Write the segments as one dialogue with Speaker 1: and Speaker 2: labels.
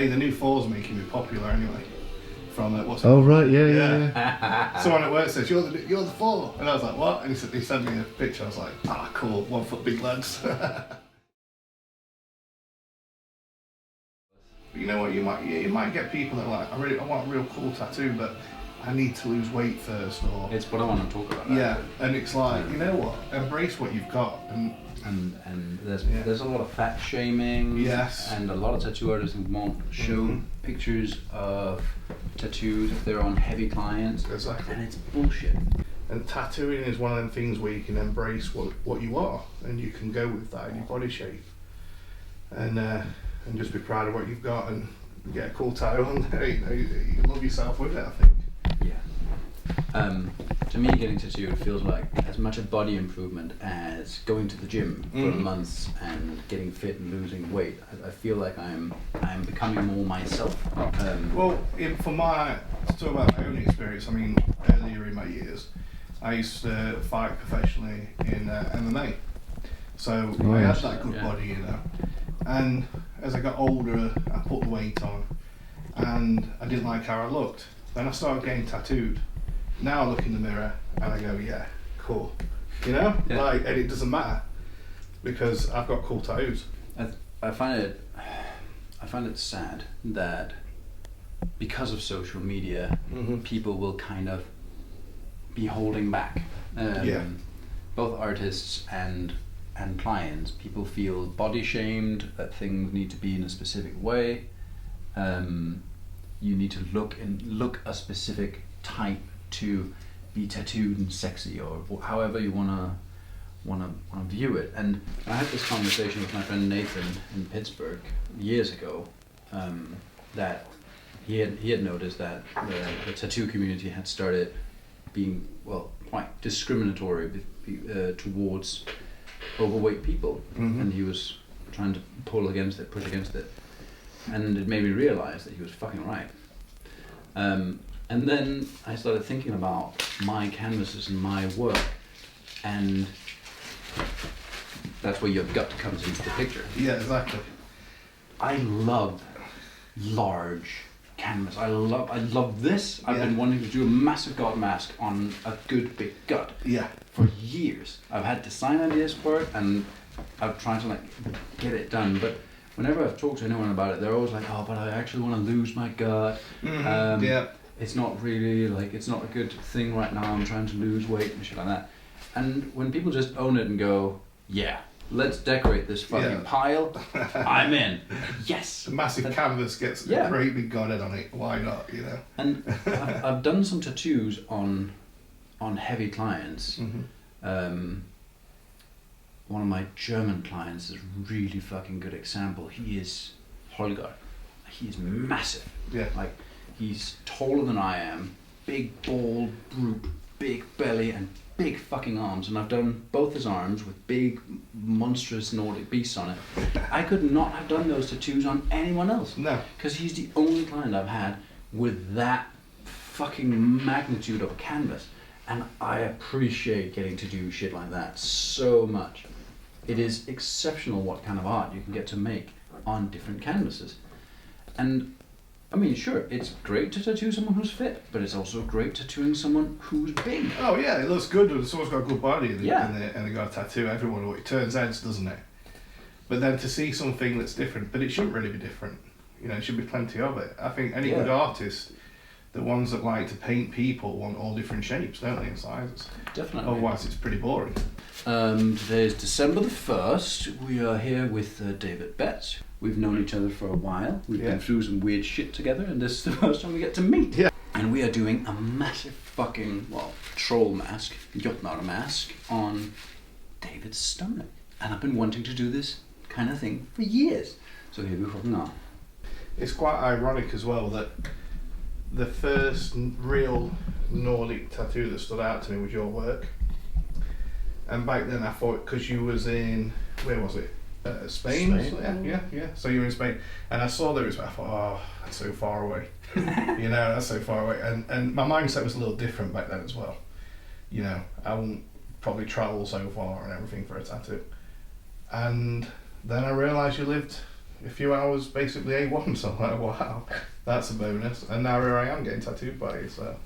Speaker 1: Hey, the new Thor's making me popular anyway. From what's it?
Speaker 2: Oh right, yeah.
Speaker 1: Someone at work says you're the Thor, and I was like, what? And he sent me a picture. I was like, cool, 1 foot big legs. You know what? You might get people that are like, I want a real cool tattoo, but I need to lose weight first, or
Speaker 3: it's what I want to talk about.
Speaker 1: Yeah, and it's like, you know what? Embrace what you've got, and
Speaker 3: there's a lot of fat shaming.
Speaker 1: Yes.
Speaker 3: And a lot of tattoo artists won't show pictures of tattoos if they're on heavy clients.
Speaker 1: Exactly.
Speaker 3: And it's bullshit.
Speaker 1: And tattooing is one of them things where you can embrace what you are, and you can go with that in your body shape, and just be proud of what you've got, and get a cool tattoo on there. You love yourself with it, I think.
Speaker 3: Yeah. To me, getting tattooed feels like as much a body improvement as going to the gym for months and getting fit and losing weight. I feel like I'm becoming more myself.
Speaker 1: Well, to talk about my own experience, I mean, earlier in my years, I used to fight professionally in MMA. So I had that good body, you know. And as I got older, I put the weight on, and I didn't like how I looked. Then I started getting tattooed. Now I look in the mirror and I go, yeah, cool. You know?
Speaker 3: Yeah.
Speaker 1: And it doesn't matter because I've got cool tattoos.
Speaker 3: I find it sad that because of social media, people will kind of be holding back. Both artists and clients. People feel body shamed, that things need to be in a specific way. You need to look a specific type to be tattooed and sexy, or however you wanna view it. And I had this conversation with my friend Nathan in Pittsburgh years ago, that he had noticed that the tattoo community had started being quite discriminatory towards overweight people, and he was trying to push against it, and it made me realize that he was fucking right. And then I started thinking about my canvases and my work, and that's where your gut comes into the picture.
Speaker 1: Yeah, exactly.
Speaker 3: I love large canvas. I love this. I've been wanting to do a massive god mask on a good big gut for years. I've had design ideas for it, and I've tried to get it done, but whenever I've talked to anyone about it, they're always like, oh, but I actually want to lose my gut. It's not really, it's not a good thing right now. I'm trying to lose weight and shit like that. And when people just own it and go, yeah, let's decorate this fucking pile, I'm in. Yes.
Speaker 1: A massive canvas gets a great big godhead on it. Why not, you know?
Speaker 3: And I've done some tattoos on heavy clients. One of my German clients is a really fucking good example. He is Holger. He is massive.
Speaker 1: Yeah.
Speaker 3: He's taller than I am, big bald brute, big belly, and big fucking arms. And I've done both his arms with big, monstrous Nordic beasts on it. I could not have done those tattoos on anyone else.
Speaker 1: No.
Speaker 3: Because he's the only client I've had with that fucking magnitude of a canvas. And I appreciate getting to do shit like that so much. It is exceptional what kind of art you can get to make on different canvases. And I mean, sure, it's great to tattoo someone who's fit, but it's also great tattooing someone who's big.
Speaker 1: Oh yeah, it looks good when someone's got a good body and they got a tattoo. Everyone, it turns heads, doesn't it? But then to see something that's different, but it shouldn't really be different. You know, it should be plenty of it. I think any good artist, the ones that like to paint people, want all different shapes, don't they, and sizes?
Speaker 3: Definitely.
Speaker 1: Otherwise, it's pretty boring.
Speaker 3: Today is December the 1st. We are here with David Betts. We've known each other for a while. We've been through some weird shit together, and this is the first time we get to meet.
Speaker 1: Yeah.
Speaker 3: And we are doing a massive fucking, troll mask, Jotnar mask, on David's stomach. And I've been wanting to do this kind of thing for years. So here we fucking are.
Speaker 1: It's quite ironic as well that the first real Nordic tattoo that stood out to me was your work. And back then I thought, because you was in, where was it? Spain? Yeah. So you were in Spain, and I saw that I thought, oh, that's so far away. You know, that's so far away. And my mindset was a little different back then as well. You know, I wouldn't probably travel so far and everything for a tattoo. And then I realised you lived a few hours basically A1, so I'm like, wow, that's a bonus. And now here I am getting tattooed by you, so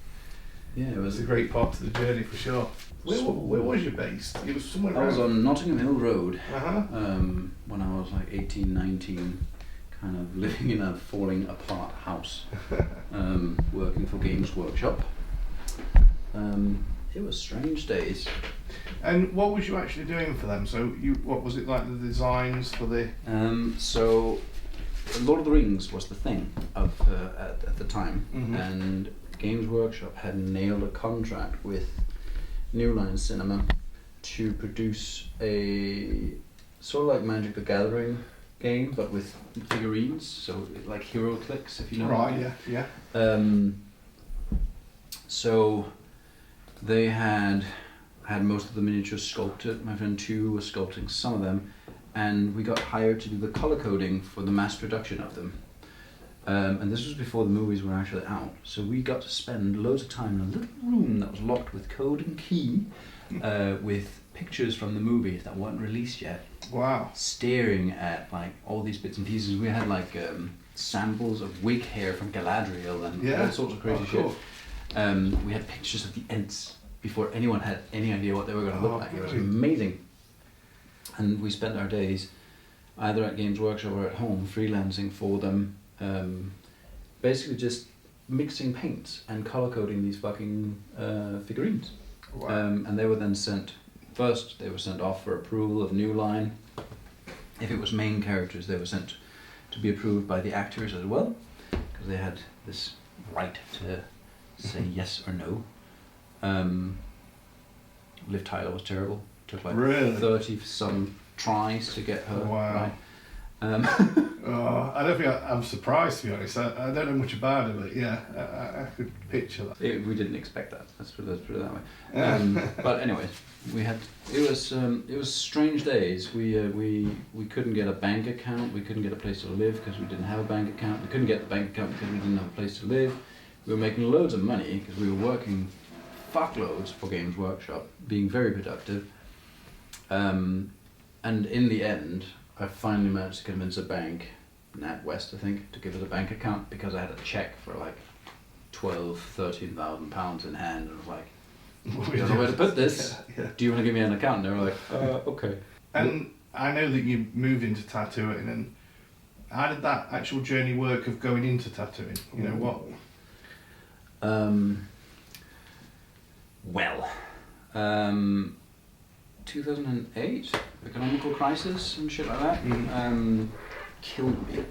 Speaker 3: Yeah, it
Speaker 1: it's
Speaker 3: was.
Speaker 1: a great part of the journey for sure. Where was you based? You was somewhere
Speaker 3: I was
Speaker 1: around.
Speaker 3: on Nottingham Hill Road
Speaker 1: Uh-huh.
Speaker 3: when I was like 18, 19, kind of living in a falling apart house, working for Games Workshop. It was strange days.
Speaker 1: And what was you actually doing for them? So what was it like, the designs for the...
Speaker 3: So Lord of the Rings was the thing at the time,
Speaker 1: Mhm.
Speaker 3: and Games Workshop had nailed a contract with New Line Cinema to produce a sort of like Magic the Gathering game, but with figurines, so like hero clicks, if you know.
Speaker 1: Right,
Speaker 3: what I mean.
Speaker 1: yeah.
Speaker 3: So they had most of the miniatures sculpted. My friend Tu was sculpting some of them, and we got hired to do the color coding for the mass production of them. And this was before the movies were actually out, so we got to spend loads of time in a little room that was locked with code and key, with pictures from the movie that weren't released yet.
Speaker 1: Wow.
Speaker 3: Staring at like all these bits and pieces. We had like samples of wig hair from Galadriel and all sorts of crazy shit. We had pictures of the Ents before anyone had any idea what they were going to look like. It was amazing. And we spent our days either at Games Workshop or at home freelancing for them, basically just mixing paints and color coding these fucking figurines.
Speaker 1: Wow.
Speaker 3: And they were then sent off for approval of New Line. If it was main characters, they were sent to be approved by the actors as well, because they had this right to say yes or no. Liv Tyler was terrible. Took like
Speaker 1: Really?
Speaker 3: 30 some tries to get her right.
Speaker 1: I don't think I'm surprised, to be honest. I don't know much about it, but yeah, I could picture that.
Speaker 3: We didn't expect that. Let's put it that way. But anyways, it was strange days. We couldn't get a bank account. We couldn't get a place to live because we didn't have a bank account. We couldn't get the bank account because we didn't have a place to live. We were making loads of money because we were working fuckloads for Games Workshop, being very productive. And in the end, I finally managed to convince a bank, NatWest I think, to give us a bank account because I had a check for like £13,000 in hand, and I was like, I don't know where to put this.
Speaker 1: Yeah.
Speaker 3: Do you want to give me an account? And they were like, okay.
Speaker 1: And I know that you moved into tattooing, and how did that actual journey work of going into tattooing? You know what?
Speaker 3: 2008, economical crisis and shit like that, killed me.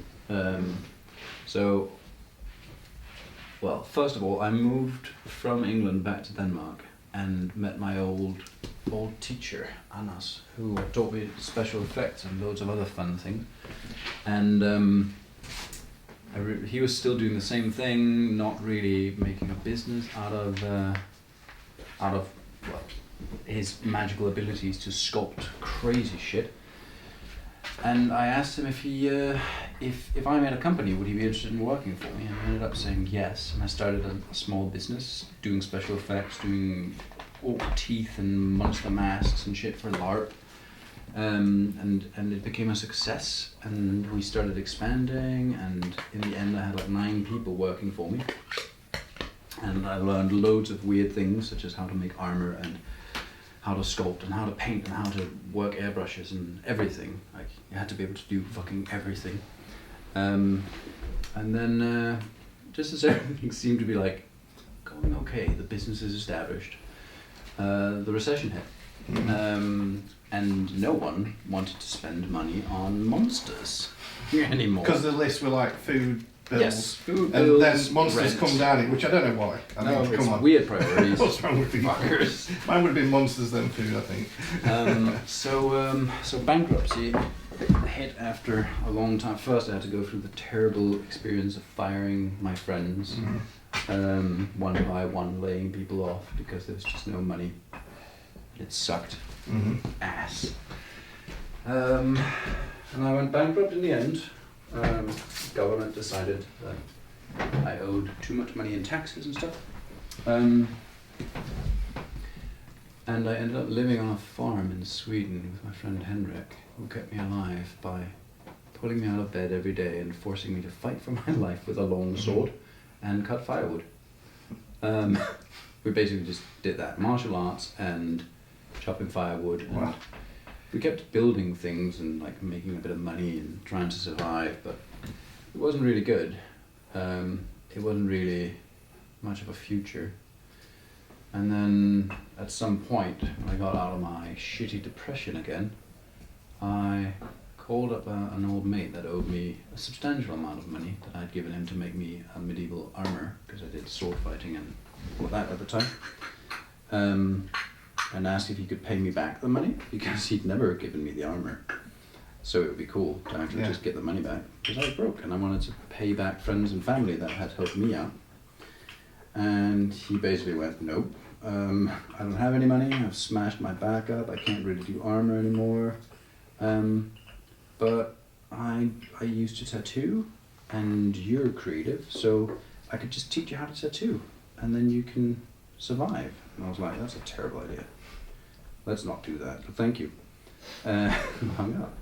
Speaker 3: Well, first of all, I moved from England back to Denmark and met my old teacher, Anders, who taught me special effects and loads of other fun things. And he was still doing the same thing, not really making a business out of his magical abilities to sculpt crazy shit. And I asked him if he, if I made a company, would he be interested in working for me? And he ended up saying yes. And I started a small business doing special effects, doing orc teeth and monster masks and shit for LARP. And it became a success. And we started expanding. And in the end, I had like 9 people working for me. And I learned loads of weird things, such as how to make armor and how to sculpt and how to paint and how to work airbrushes and everything. Like, you had to be able to do fucking everything. And then, just as everything seemed to be like going okay, the business is established, the recession hit. And no one wanted to spend money on monsters anymore.
Speaker 1: Because the lists were like food, bills,
Speaker 3: yes, food,
Speaker 1: and
Speaker 3: bills,
Speaker 1: then monsters
Speaker 3: rent.
Speaker 1: come down it, which I don't know why. I mean,
Speaker 3: It's
Speaker 1: come on.
Speaker 3: weird priorities.
Speaker 1: What's wrong with people?
Speaker 3: Fuckers.
Speaker 1: Mine would have been monsters then food, I think.
Speaker 3: So bankruptcy hit after a long time. First, I had to go through the terrible experience of firing my friends, one by one, laying people off because there was just no money. It sucked ass. And I went bankrupt in the end. Government decided that I owed too much money in taxes and stuff. And I ended up living on a farm in Sweden with my friend Henrik, who kept me alive by pulling me out of bed every day and forcing me to fight for my life with a long sword and cut firewood. We basically just did that, martial arts and chopping firewood. And
Speaker 1: Wow.
Speaker 3: we kept building things and like making a bit of money and trying to survive, but it wasn't really good. It wasn't really much of a future. And then at some point, when I got out of my shitty depression again, I called up an old mate that owed me a substantial amount of money that I'd given him to make me a medieval armor, because I did sword fighting and all that at the time. And asked if he could pay me back the money, because he'd never given me the armor. So it would be cool to actually just get the money back, because I was broke and I wanted to pay back friends and family that had helped me out. And he basically went, nope, I don't have any money, I've smashed my back up, I can't really do armor anymore. But I used to tattoo, and you're creative, so I could just teach you how to tattoo, and then you can survive. And I was like, that's a terrible idea. Let's not do that, but thank you. Hung up.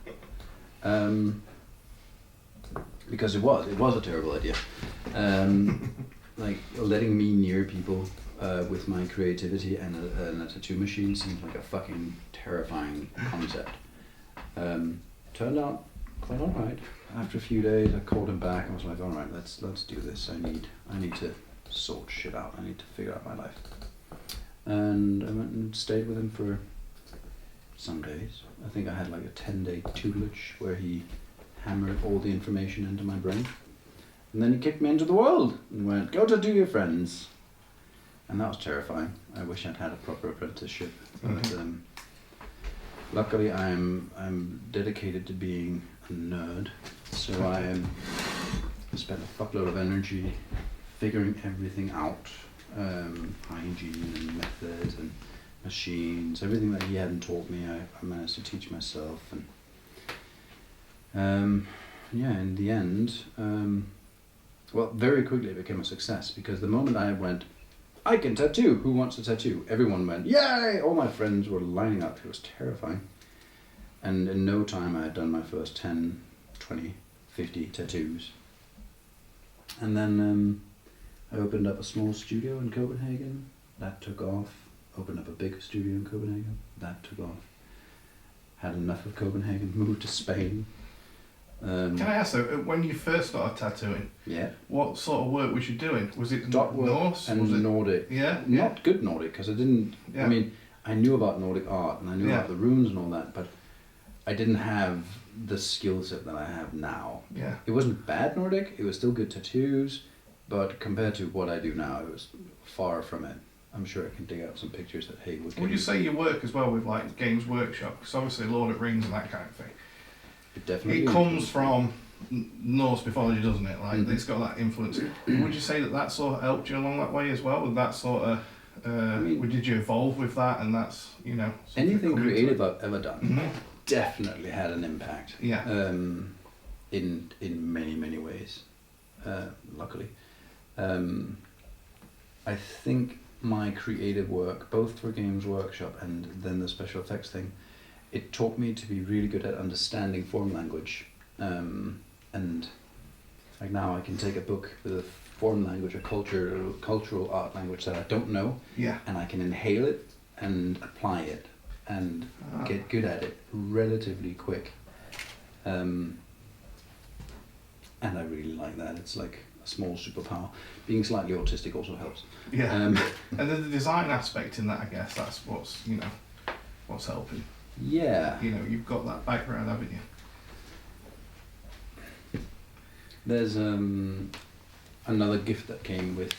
Speaker 3: Because it was a terrible idea. Like letting me near people with my creativity and a tattoo machine seemed like a fucking terrifying concept. Turned out quite alright. After a few days, I called him back and was like, alright, let's do this. I need to sort shit out. I need to figure out my life. And I went and stayed with him for some days. I think I had like a 10-day tutelage where he hammered all the information into my brain. And then he kicked me into the world and went, go tattoo your friends. And that was terrifying. I wish I'd had a proper apprenticeship. But luckily I'm dedicated to being a nerd. So I spent a fuckload of energy figuring everything out. Hygiene and methods and machines, everything that he hadn't taught me, I managed to teach myself. And in the end, very quickly it became a success, because the moment I went, I can tattoo, who wants to tattoo? Everyone went, yay! All my friends were lining up. It was terrifying. And in no time I had done my first 10, 20, 50 tattoos. And then I opened up a small studio in Copenhagen. That took off. Opened up a big studio in Copenhagen. That took off. Had enough of Copenhagen. Moved to Spain.
Speaker 1: Can I ask though, when you first started tattooing, what sort of work was you doing? Was it
Speaker 3: dot work
Speaker 1: Norse?
Speaker 3: and
Speaker 1: was it
Speaker 3: Nordic? Not good Nordic, because I didn't. I mean, I knew about Nordic art and I knew about the runes and all that, but I didn't have the skill set that I have now.
Speaker 1: Yeah.
Speaker 3: It wasn't bad Nordic. It was still good tattoos. But compared to what I do now, it was far from it. I'm sure I can dig out some pictures that Hay would.
Speaker 1: Would you say you work as well with like Games Workshop? Because obviously Lord of the Rings and that kind of thing.
Speaker 3: It definitely.
Speaker 1: It comes from Norse mythology, doesn't it? Like it's got that influence. Would you say that sort of helped you along that way as well? With that sort of, did you evolve with that? And that's
Speaker 3: anything creative I've ever done definitely had an impact.
Speaker 1: Yeah.
Speaker 3: In many ways, luckily. I think my creative work, both for Games Workshop and then the special effects thing, it taught me to be really good at understanding form language. And like now I can take a book with a form language, a cultural art language that I don't know, and I can inhale it and apply it and get good at it relatively quick. And I really like that. It's like a small superpower. Being slightly autistic also helps.
Speaker 1: Yeah. And then the design aspect in that, I guess, that's what's helping.
Speaker 3: Yeah.
Speaker 1: You've got that background, haven't you?
Speaker 3: There's another gift that came with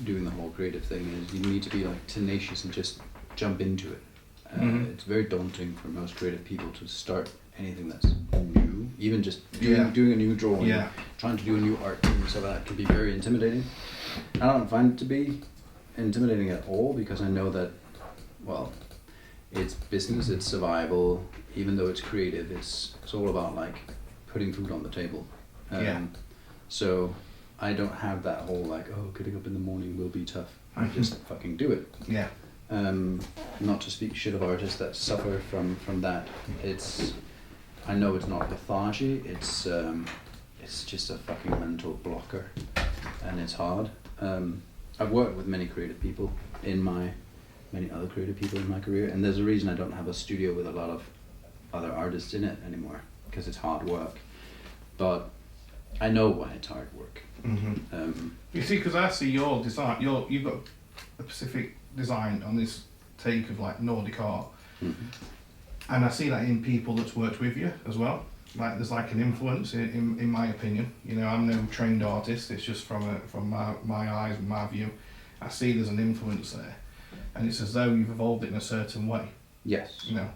Speaker 3: doing the whole creative thing is you need to be like tenacious and just jump into it. It's very daunting for most creative people to start anything that's new, even just doing a new drawing, trying to do a new art thing, so that can be very intimidating. I don't find it to be intimidating at all, because I know that, well, it's business, it's survival, even though it's creative, it's all about like putting food on the table. So I don't have that whole like, getting up in the morning will be tough. I just fucking do it.
Speaker 1: Yeah.
Speaker 3: Not to speak shit of artists that suffer from that. It's I know it's not lethargy. It's just a fucking mental blocker, and it's hard. I've worked with many creative people many other creative people in my career, and there's a reason I don't have a studio with a lot of other artists in it anymore, because it's hard work. But I know why it's hard work.
Speaker 1: Mm-hmm. You see, because I see your design, you've got a specific design on this take of like Nordic art, and I see that in people that's worked with you as well. Like there's like an influence in my opinion. You know, I'm no trained artist. It's just from my eyes and my view. I see there's an influence there, and it's as though you've evolved it in a certain way.
Speaker 3: Yes.
Speaker 1: You know,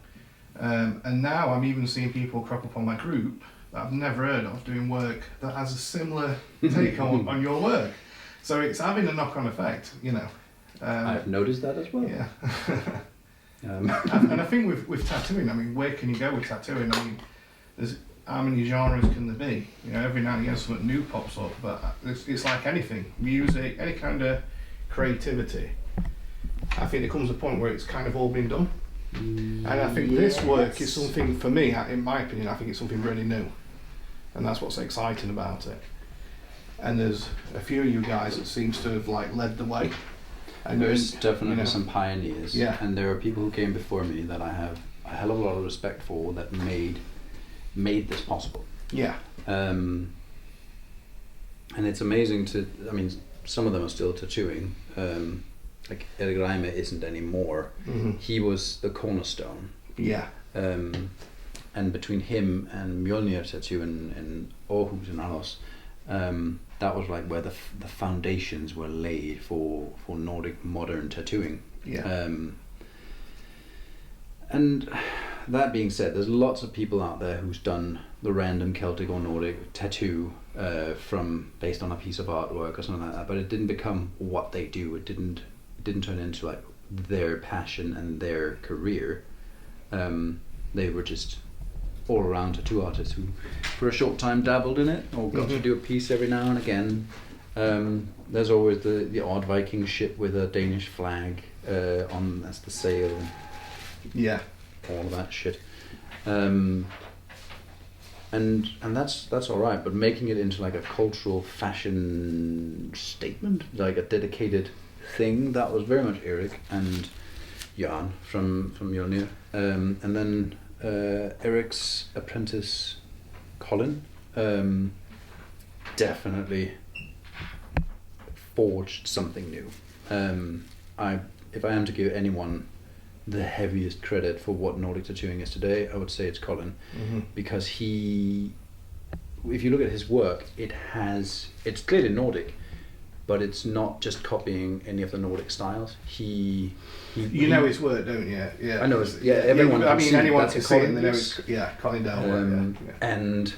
Speaker 1: and now I'm even seeing people crop up on my group that I've never heard of doing work that has a similar take on your work. So it's having a knock-on effect. You know.
Speaker 3: I've noticed that as well.
Speaker 1: Yeah. And I think with tattooing, I mean, where can you go with tattooing? I mean, there's how many genres can there be? You know, every now and again something new pops up, but it's like anything, music, any kind of creativity. I think there comes a point where it's kind of all been done. And I think this work is something, for me, in my opinion, I think it's something really new. And that's what's exciting about it. And there's a few of you guys that seems to have like led the way. And
Speaker 3: there's definitely some pioneers,
Speaker 1: yeah.
Speaker 3: And there are people who came before me that I have a hell of a lot of respect for that made this possible.
Speaker 1: Yeah.
Speaker 3: And it's amazing I mean, some of them are still tattooing. Like Erik Reime isn't anymore.
Speaker 1: Mm-hmm.
Speaker 3: He was the cornerstone.
Speaker 1: Yeah.
Speaker 3: And between him and Mjolnir Tattoo in Aarhus and Aarhus, that was like where the foundations were laid for Nordic modern tattooing.
Speaker 1: Yeah.
Speaker 3: And that being said, there's lots of people out there who's done the random Celtic or Nordic tattoo based on a piece of artwork or something like that, but it didn't become what they do. It didn't turn into like their passion and their career. They were just all around tattoo artists who for a short time dabbled in it or got to do a piece every now and again. There's always the odd Viking ship with a Danish flag on as the sail.
Speaker 1: Yeah.
Speaker 3: All of that shit. And that's all right, but making it into like a cultural fashion statement, like a dedicated thing, that was very much Erik and Jan from Mjolnir. And then Erik's apprentice Colin definitely forged something new. If I am to give anyone the heaviest credit for what Nordic tattooing is today, I would say it's Colin, because if you look at his work, it's clearly Nordic, but it's not just copying any of the Nordic styles. He know
Speaker 1: his work, don't you? Yeah.
Speaker 3: I know. Everyone.
Speaker 1: I mean, anyone can see it.
Speaker 3: Colin
Speaker 1: They know it's Colin Dale.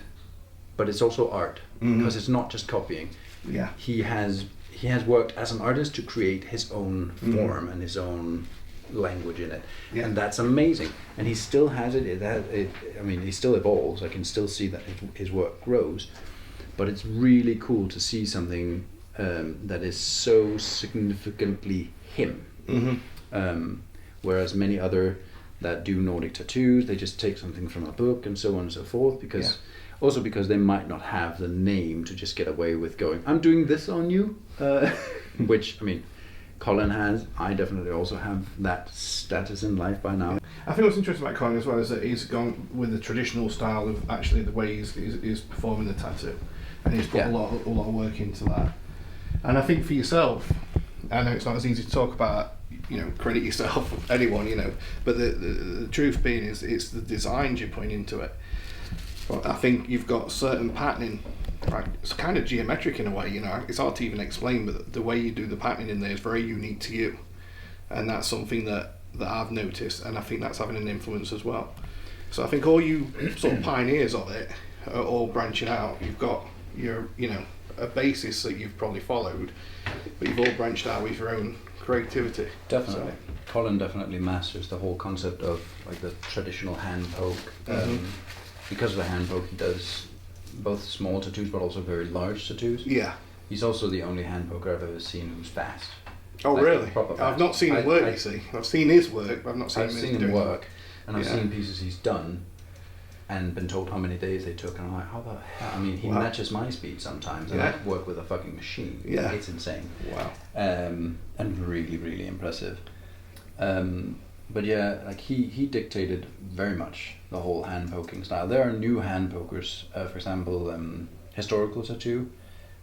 Speaker 3: But it's also art, because it's not just copying.
Speaker 1: Yeah. He
Speaker 3: has worked as an artist to create his own form and his own language in it, and that's amazing. And he still has it. I mean, he still evolves. I can still see that his work grows, but it's really cool to see something that is so significantly him. Whereas many other that do Nordic tattoos, they just take something from a book and so on and so forth, because they might not have the name to just get away with going, I'm doing this on you, which, I mean, Colin has. I definitely also have that status in life by now.
Speaker 1: I think what's interesting about Colin as well is that he's gone with the traditional style of actually the way he's performing the tattoo, and he's put a lot of work into that. And I think for yourself, I know it's not as easy to talk about, credit yourself, anyone, but the truth being is it's the designs you're putting into it. But I think you've got certain patterning, right? It's kind of geometric in a way, it's hard to even explain, but the way you do the patterning in there is very unique to you. And that's something that I've noticed, and I think that's having an influence as well. So I think all you sort of pioneers of it are all branching out. You've got your, a basis that you've probably followed, but you've all branched out with your own creativity.
Speaker 3: Definitely. So. Colin definitely masters the whole concept of like the traditional hand poke. Because of the hand poke, he does both small tattoos but also very large tattoos. Yeah. He's also the only hand poker I've ever seen who's fast.
Speaker 1: Oh, like, really? I've not seen him work, you see. I've seen his work, but I've not seen him work.
Speaker 3: And I've seen pieces he's done, and been told how many days they took, and I'm like, how the hell? I mean, he matches my speed sometimes, and I work with a fucking machine.
Speaker 1: Yeah.
Speaker 3: It's insane.
Speaker 1: Wow.
Speaker 3: And really, really impressive. But yeah, like he dictated very much the whole hand poking style. There are new hand pokers, for example, Historical Tattoo,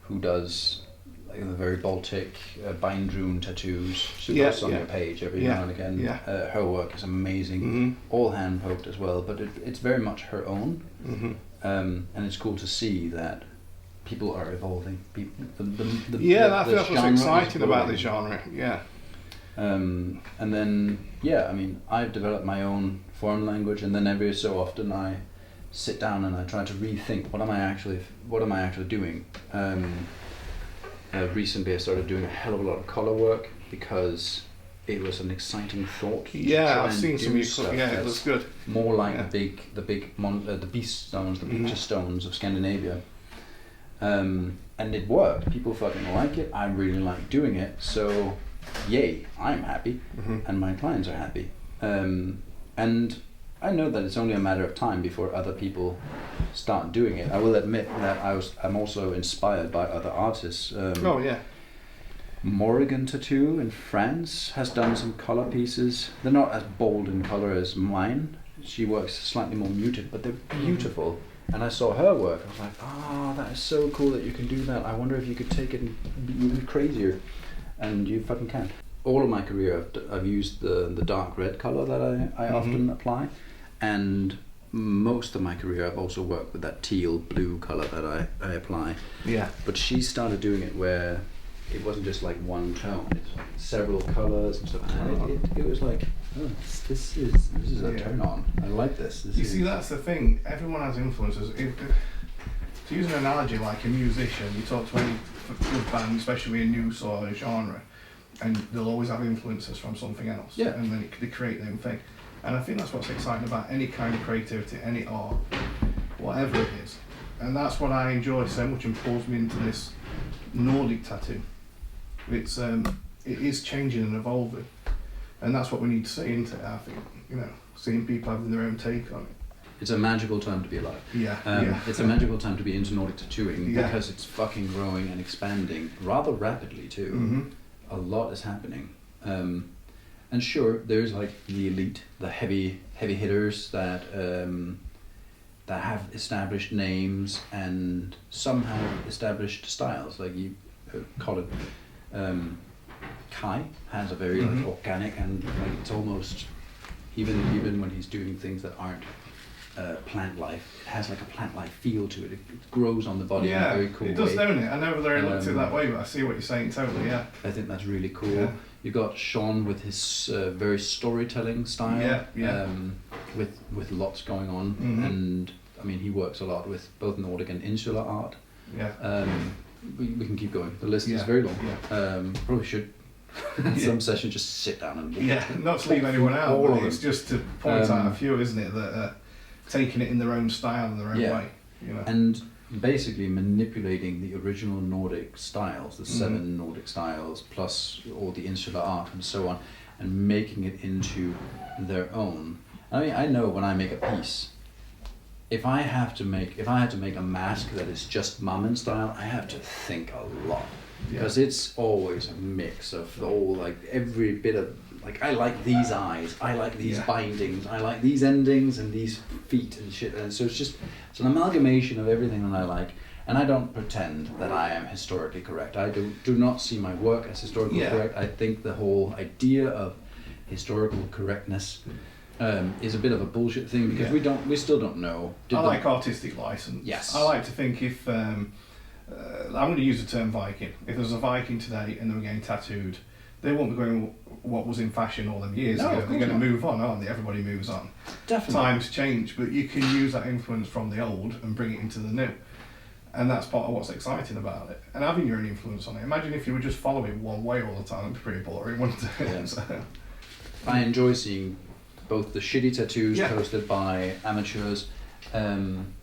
Speaker 3: who does like the very Baltic Bindrune tattoos. She posts on your page every now and again.
Speaker 1: Yeah.
Speaker 3: Her work is amazing, all hand poked as well, but it's very much her own. And it's cool to see that people are evolving.
Speaker 1: That's what's exciting about the genre. Yeah.
Speaker 3: And then I mean, I've developed my own form language, and then every so often I sit down and I try to rethink what am I actually doing. Recently I started doing a hell of a lot of color work because it was an exciting thought.
Speaker 1: I've seen some stuff. It looks good.
Speaker 3: More like the beast stones, the picture stones of Scandinavia. And it worked. People fucking like it. I really like doing it. So, yay! I'm happy, and my clients are happy. And I know that it's only a matter of time before other people start doing it. I will admit that I'm also inspired by other artists. Morrigan Tattoo in France has done some color pieces. They're not as bold in color as mine. She works slightly more muted, but they're beautiful. And I saw her work. I was like, that is so cool that you can do that. I wonder if you could take it and be even crazier. And you fucking can. All of my career, I've used the dark red color that I often apply. And most of my career, I've also worked with that teal blue color that I apply. Yeah. But she started doing it where it wasn't just like one tone; it's like several colors and stuff. And it was like, this is a turn on. I like this.
Speaker 1: You see, that's the thing. Everyone has influences. To use an analogy, like a musician, you talk to any good band, especially a new sort of genre, and they'll always have influences from something else. Yeah. And then they create their own thing. And I think that's what's exciting about any kind of creativity, any art, whatever it is. And that's what I enjoy so much and pulls me into this Nordic tattoo. It is changing and evolving. And that's what we need to see into it, I think. Seeing people having their own take on it.
Speaker 3: It's a magical time to be alive. It's a magical time to be into Nordic tattooing because it's fucking growing and expanding rather rapidly too. A lot is happening. And sure, there's like the elite, the heavy hitters that have established names and somehow established styles. Like you call it, Kai has a very like organic and like it's almost even when he's doing things that aren't plant life, it has like a plant life feel to it. It grows on the body in a very cool way. It does,
Speaker 1: don't it? I never really looked at it that way, but I see what you're saying totally. Yeah.
Speaker 3: I think that's really cool. Yeah. You got Sean with his very storytelling style, with lots going on, and I mean he works a lot with both Nordic and insular art. Yeah. We can keep going. The list is very long. Yeah. Probably should some session just sit down and
Speaker 1: not to leave anyone out. But it's just to point out a few, isn't it, that are taking it in their own style and their own way.
Speaker 3: And basically manipulating the original Nordic styles, the 7 Nordic styles, plus all the insular art and so on, and making it into their own. I mean, I know when I make a piece, if I had to make a mask that is just Mammen style, I have to think a lot. Because it's always a mix of all, like every bit of, like I like these eyes, I like these bindings, I like these endings and these feet and shit. And so it's an amalgamation of everything that I like. And I don't pretend that I am historically correct. I do not see my work as historically correct. I think the whole idea of historical correctness is a bit of a bullshit thing because we still don't know.
Speaker 1: I like artistic license.
Speaker 3: Yes.
Speaker 1: I like to think if I'm going to use the term Viking. If there's a Viking today and they were getting tattooed, they won't be going what was in fashion all them years ago. They're going to move on, aren't they? Everybody moves on.
Speaker 3: Definitely.
Speaker 1: Times change, but you can use that influence from the old and bring it into the new. And that's part of what's exciting about it. And having your own influence on it. Imagine if you were just following one way all the time. It'd be pretty boring, wouldn't it?
Speaker 3: Yeah. So. I enjoy seeing both the shitty tattoos posted by amateurs, and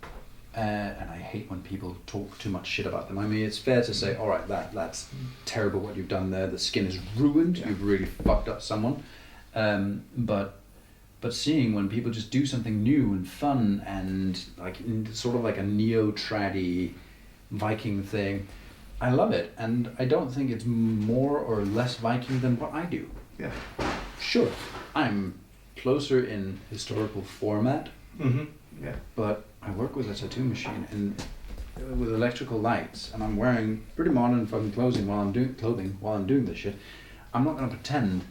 Speaker 3: I hate when people talk too much shit about them. I mean, it's fair to say, all right, that's terrible what you've done there. The skin is ruined. You've really fucked up someone. But But seeing when people just do something new and fun and like sort of like a neo-trady Viking thing, I love it, and I don't think it's more or less Viking than what I do.
Speaker 1: Yeah.
Speaker 3: Sure, I'm closer in historical format,
Speaker 1: Yeah.
Speaker 3: but I work with a tattoo machine and with electrical lights, and I'm wearing pretty modern fucking clothing while I'm doing this shit. I'm not gonna pretend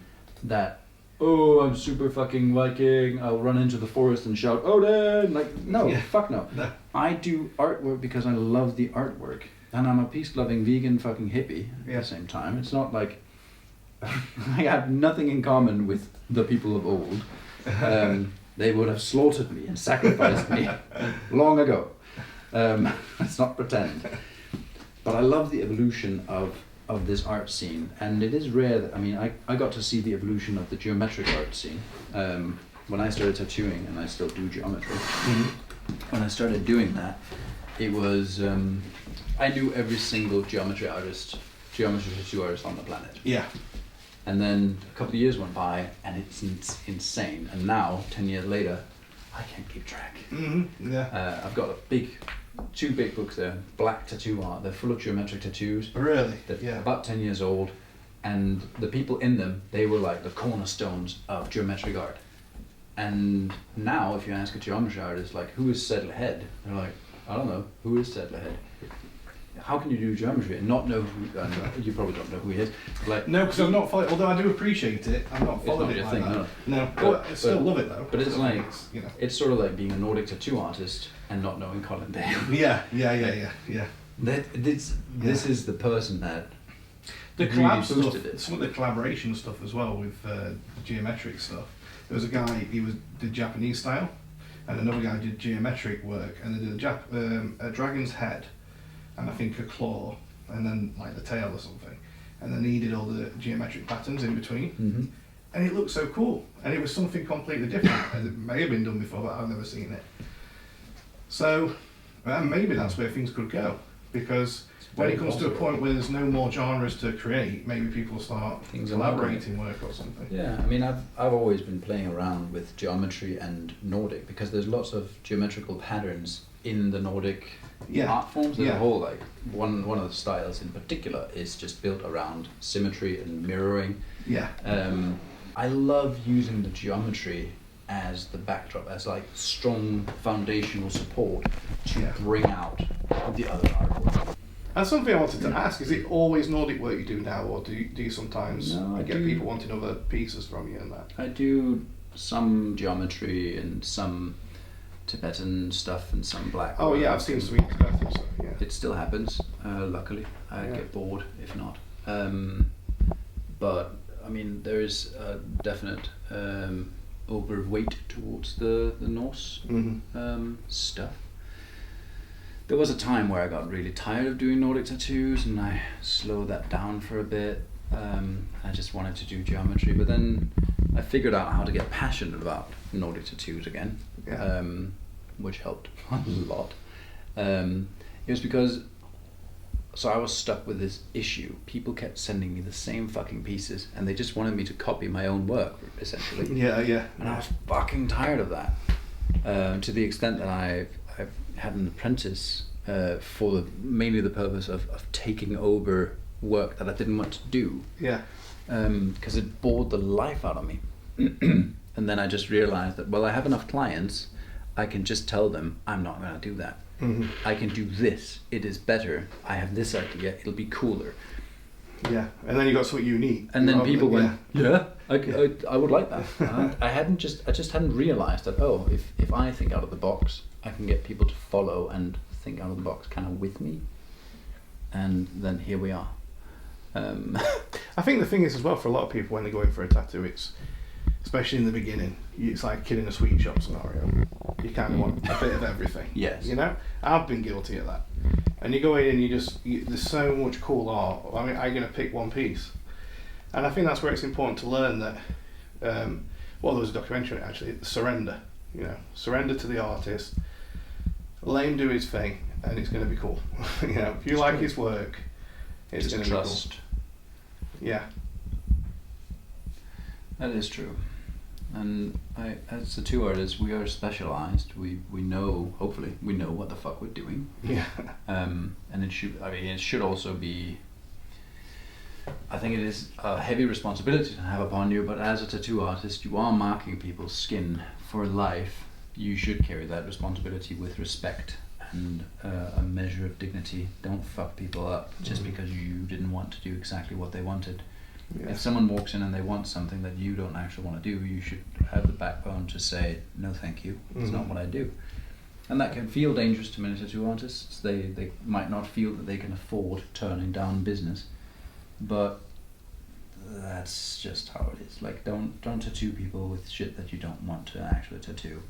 Speaker 3: that, oh, I'm super fucking Viking, I'll run into the forest and shout, Odin! Like, no, fuck no. I do artwork because I love the artwork. And I'm a peace-loving vegan fucking hippie at the same time. It's not like I have nothing in common with the people of old. They would have slaughtered me and sacrificed me long ago. Let's not pretend. But I love the evolution of this art scene. And it is rare that, I mean, I got to see the evolution of the geometric art scene. When I started tattooing, and I still do geometry, when I started doing that, it was... I knew every single geometry tattoo artist on the planet.
Speaker 1: Yeah.
Speaker 3: And then a couple of years went by, and it's insane. And now, 10 years later, I can't keep track.
Speaker 1: Yeah.
Speaker 3: I've got two big books there, black tattoo art. They're full of geometric tattoos.
Speaker 1: Really?
Speaker 3: They're about 10 years old, and the people in them, they were like the cornerstones of geometric art. And now, if you ask a geometry artist, like, who is Sedle Head? They're like, I don't know, who is Sedle Head? How can you do geometry and not know who, you probably don't know who he is. Like,
Speaker 1: no, because I'm not following, although I do appreciate it, I'm not following it like
Speaker 3: thing,
Speaker 1: that. No, but I still love it though.
Speaker 3: But it's like,
Speaker 1: you know.
Speaker 3: It's sort of like being a Nordic tattoo artist and not knowing Colin Dale.
Speaker 1: Yeah.
Speaker 3: This is the person that
Speaker 1: the
Speaker 3: really
Speaker 1: collab
Speaker 3: boosted
Speaker 1: stuff,
Speaker 3: it.
Speaker 1: some of the collaboration stuff as well with geometric stuff. There was a guy, did Japanese style, and another guy did geometric work, and they did a dragon's head, and I think a claw, and then like the tail or something, and then he did all the geometric patterns in between, and it looked so cool, and it was something completely different, and it may have been done before, but I've never seen it. So maybe that's where things could go, because when it comes to a point where there's no more genres to create, maybe people start collaborating work or something.
Speaker 3: Yeah, I mean, I've always been playing around with geometry and Nordic, because there's lots of geometrical patterns in the Nordic art forms. There's a whole, like, one of the styles in particular is just built around symmetry and mirroring.
Speaker 1: Yeah.
Speaker 3: I love using the geometry as the backdrop, as like strong foundational support to bring out the other artwork.
Speaker 1: And something I wanted to ask, is it always Nordic work you do now, or do you sometimes get people wanting other pieces from you and that?
Speaker 3: I do some geometry and some Tibetan stuff and some black.
Speaker 1: Oh yeah, I've seen some Tibetan stuff, yeah.
Speaker 3: It still happens, luckily. I get bored if not. But I mean, there is a definite overweight towards the Norse stuff. There was a time where I got really tired of doing Nordic tattoos, and I slowed that down for a bit. I just wanted to do geometry, but then I figured out how to get passionate about Nordic tattoos again, which helped a lot. It was because, so I was stuck with this issue. People kept sending me the same fucking pieces, and they just wanted me to copy my own work, essentially.
Speaker 1: Yeah.
Speaker 3: And I was fucking tired of that, to the extent that I've had an apprentice for mainly the purpose of taking over work that I didn't want to do.
Speaker 1: Yeah.
Speaker 3: Because it bored the life out of me. And then I just realized that, well, I have enough clients, I can just tell them I'm not going to do that. I can do this. It is better. I have this idea. It'll be cooler.
Speaker 1: Yeah, and then you got something unique.
Speaker 3: And then people went, I would like that. I just hadn't realized that, if I think out of the box, I can get people to follow and think out of the box kind of with me. And then here we are.
Speaker 1: I think the thing is as well, for a lot of people when they go in for a tattoo, it's, especially in the beginning, it's like a kid in a sweet shop scenario. You kind of want a bit of everything.
Speaker 3: Yes.
Speaker 1: You know? I've been guilty of that. And you go in and there's so much cool art. I mean, I'm going to pick one piece. And I think that's where it's important to learn that, there was a documentary on it actually, surrender. You know, surrender to the artist, let him do his thing, and it's going to be cool. You know, if you like his work, it's going to be cool. Yeah.
Speaker 3: That is true. And as tattoo artists, we are specialized. We know, hopefully, we know what the fuck we're doing.
Speaker 1: Yeah.
Speaker 3: And it should also be. I think it is a heavy responsibility to have upon you. But as a tattoo artist, you are marking people's skin for life. You should carry that responsibility with respect and a measure of dignity. Don't fuck people up just because you didn't want to do exactly what they wanted.
Speaker 1: Yeah.
Speaker 3: If someone walks in and they want something that you don't actually want to do, you should have the backbone to say, no thank you, it's not what I do. And that can feel dangerous to many tattoo artists. They might not feel that they can afford turning down business, but that's just how it is. Like, don't tattoo people with shit that you don't want to actually tattoo.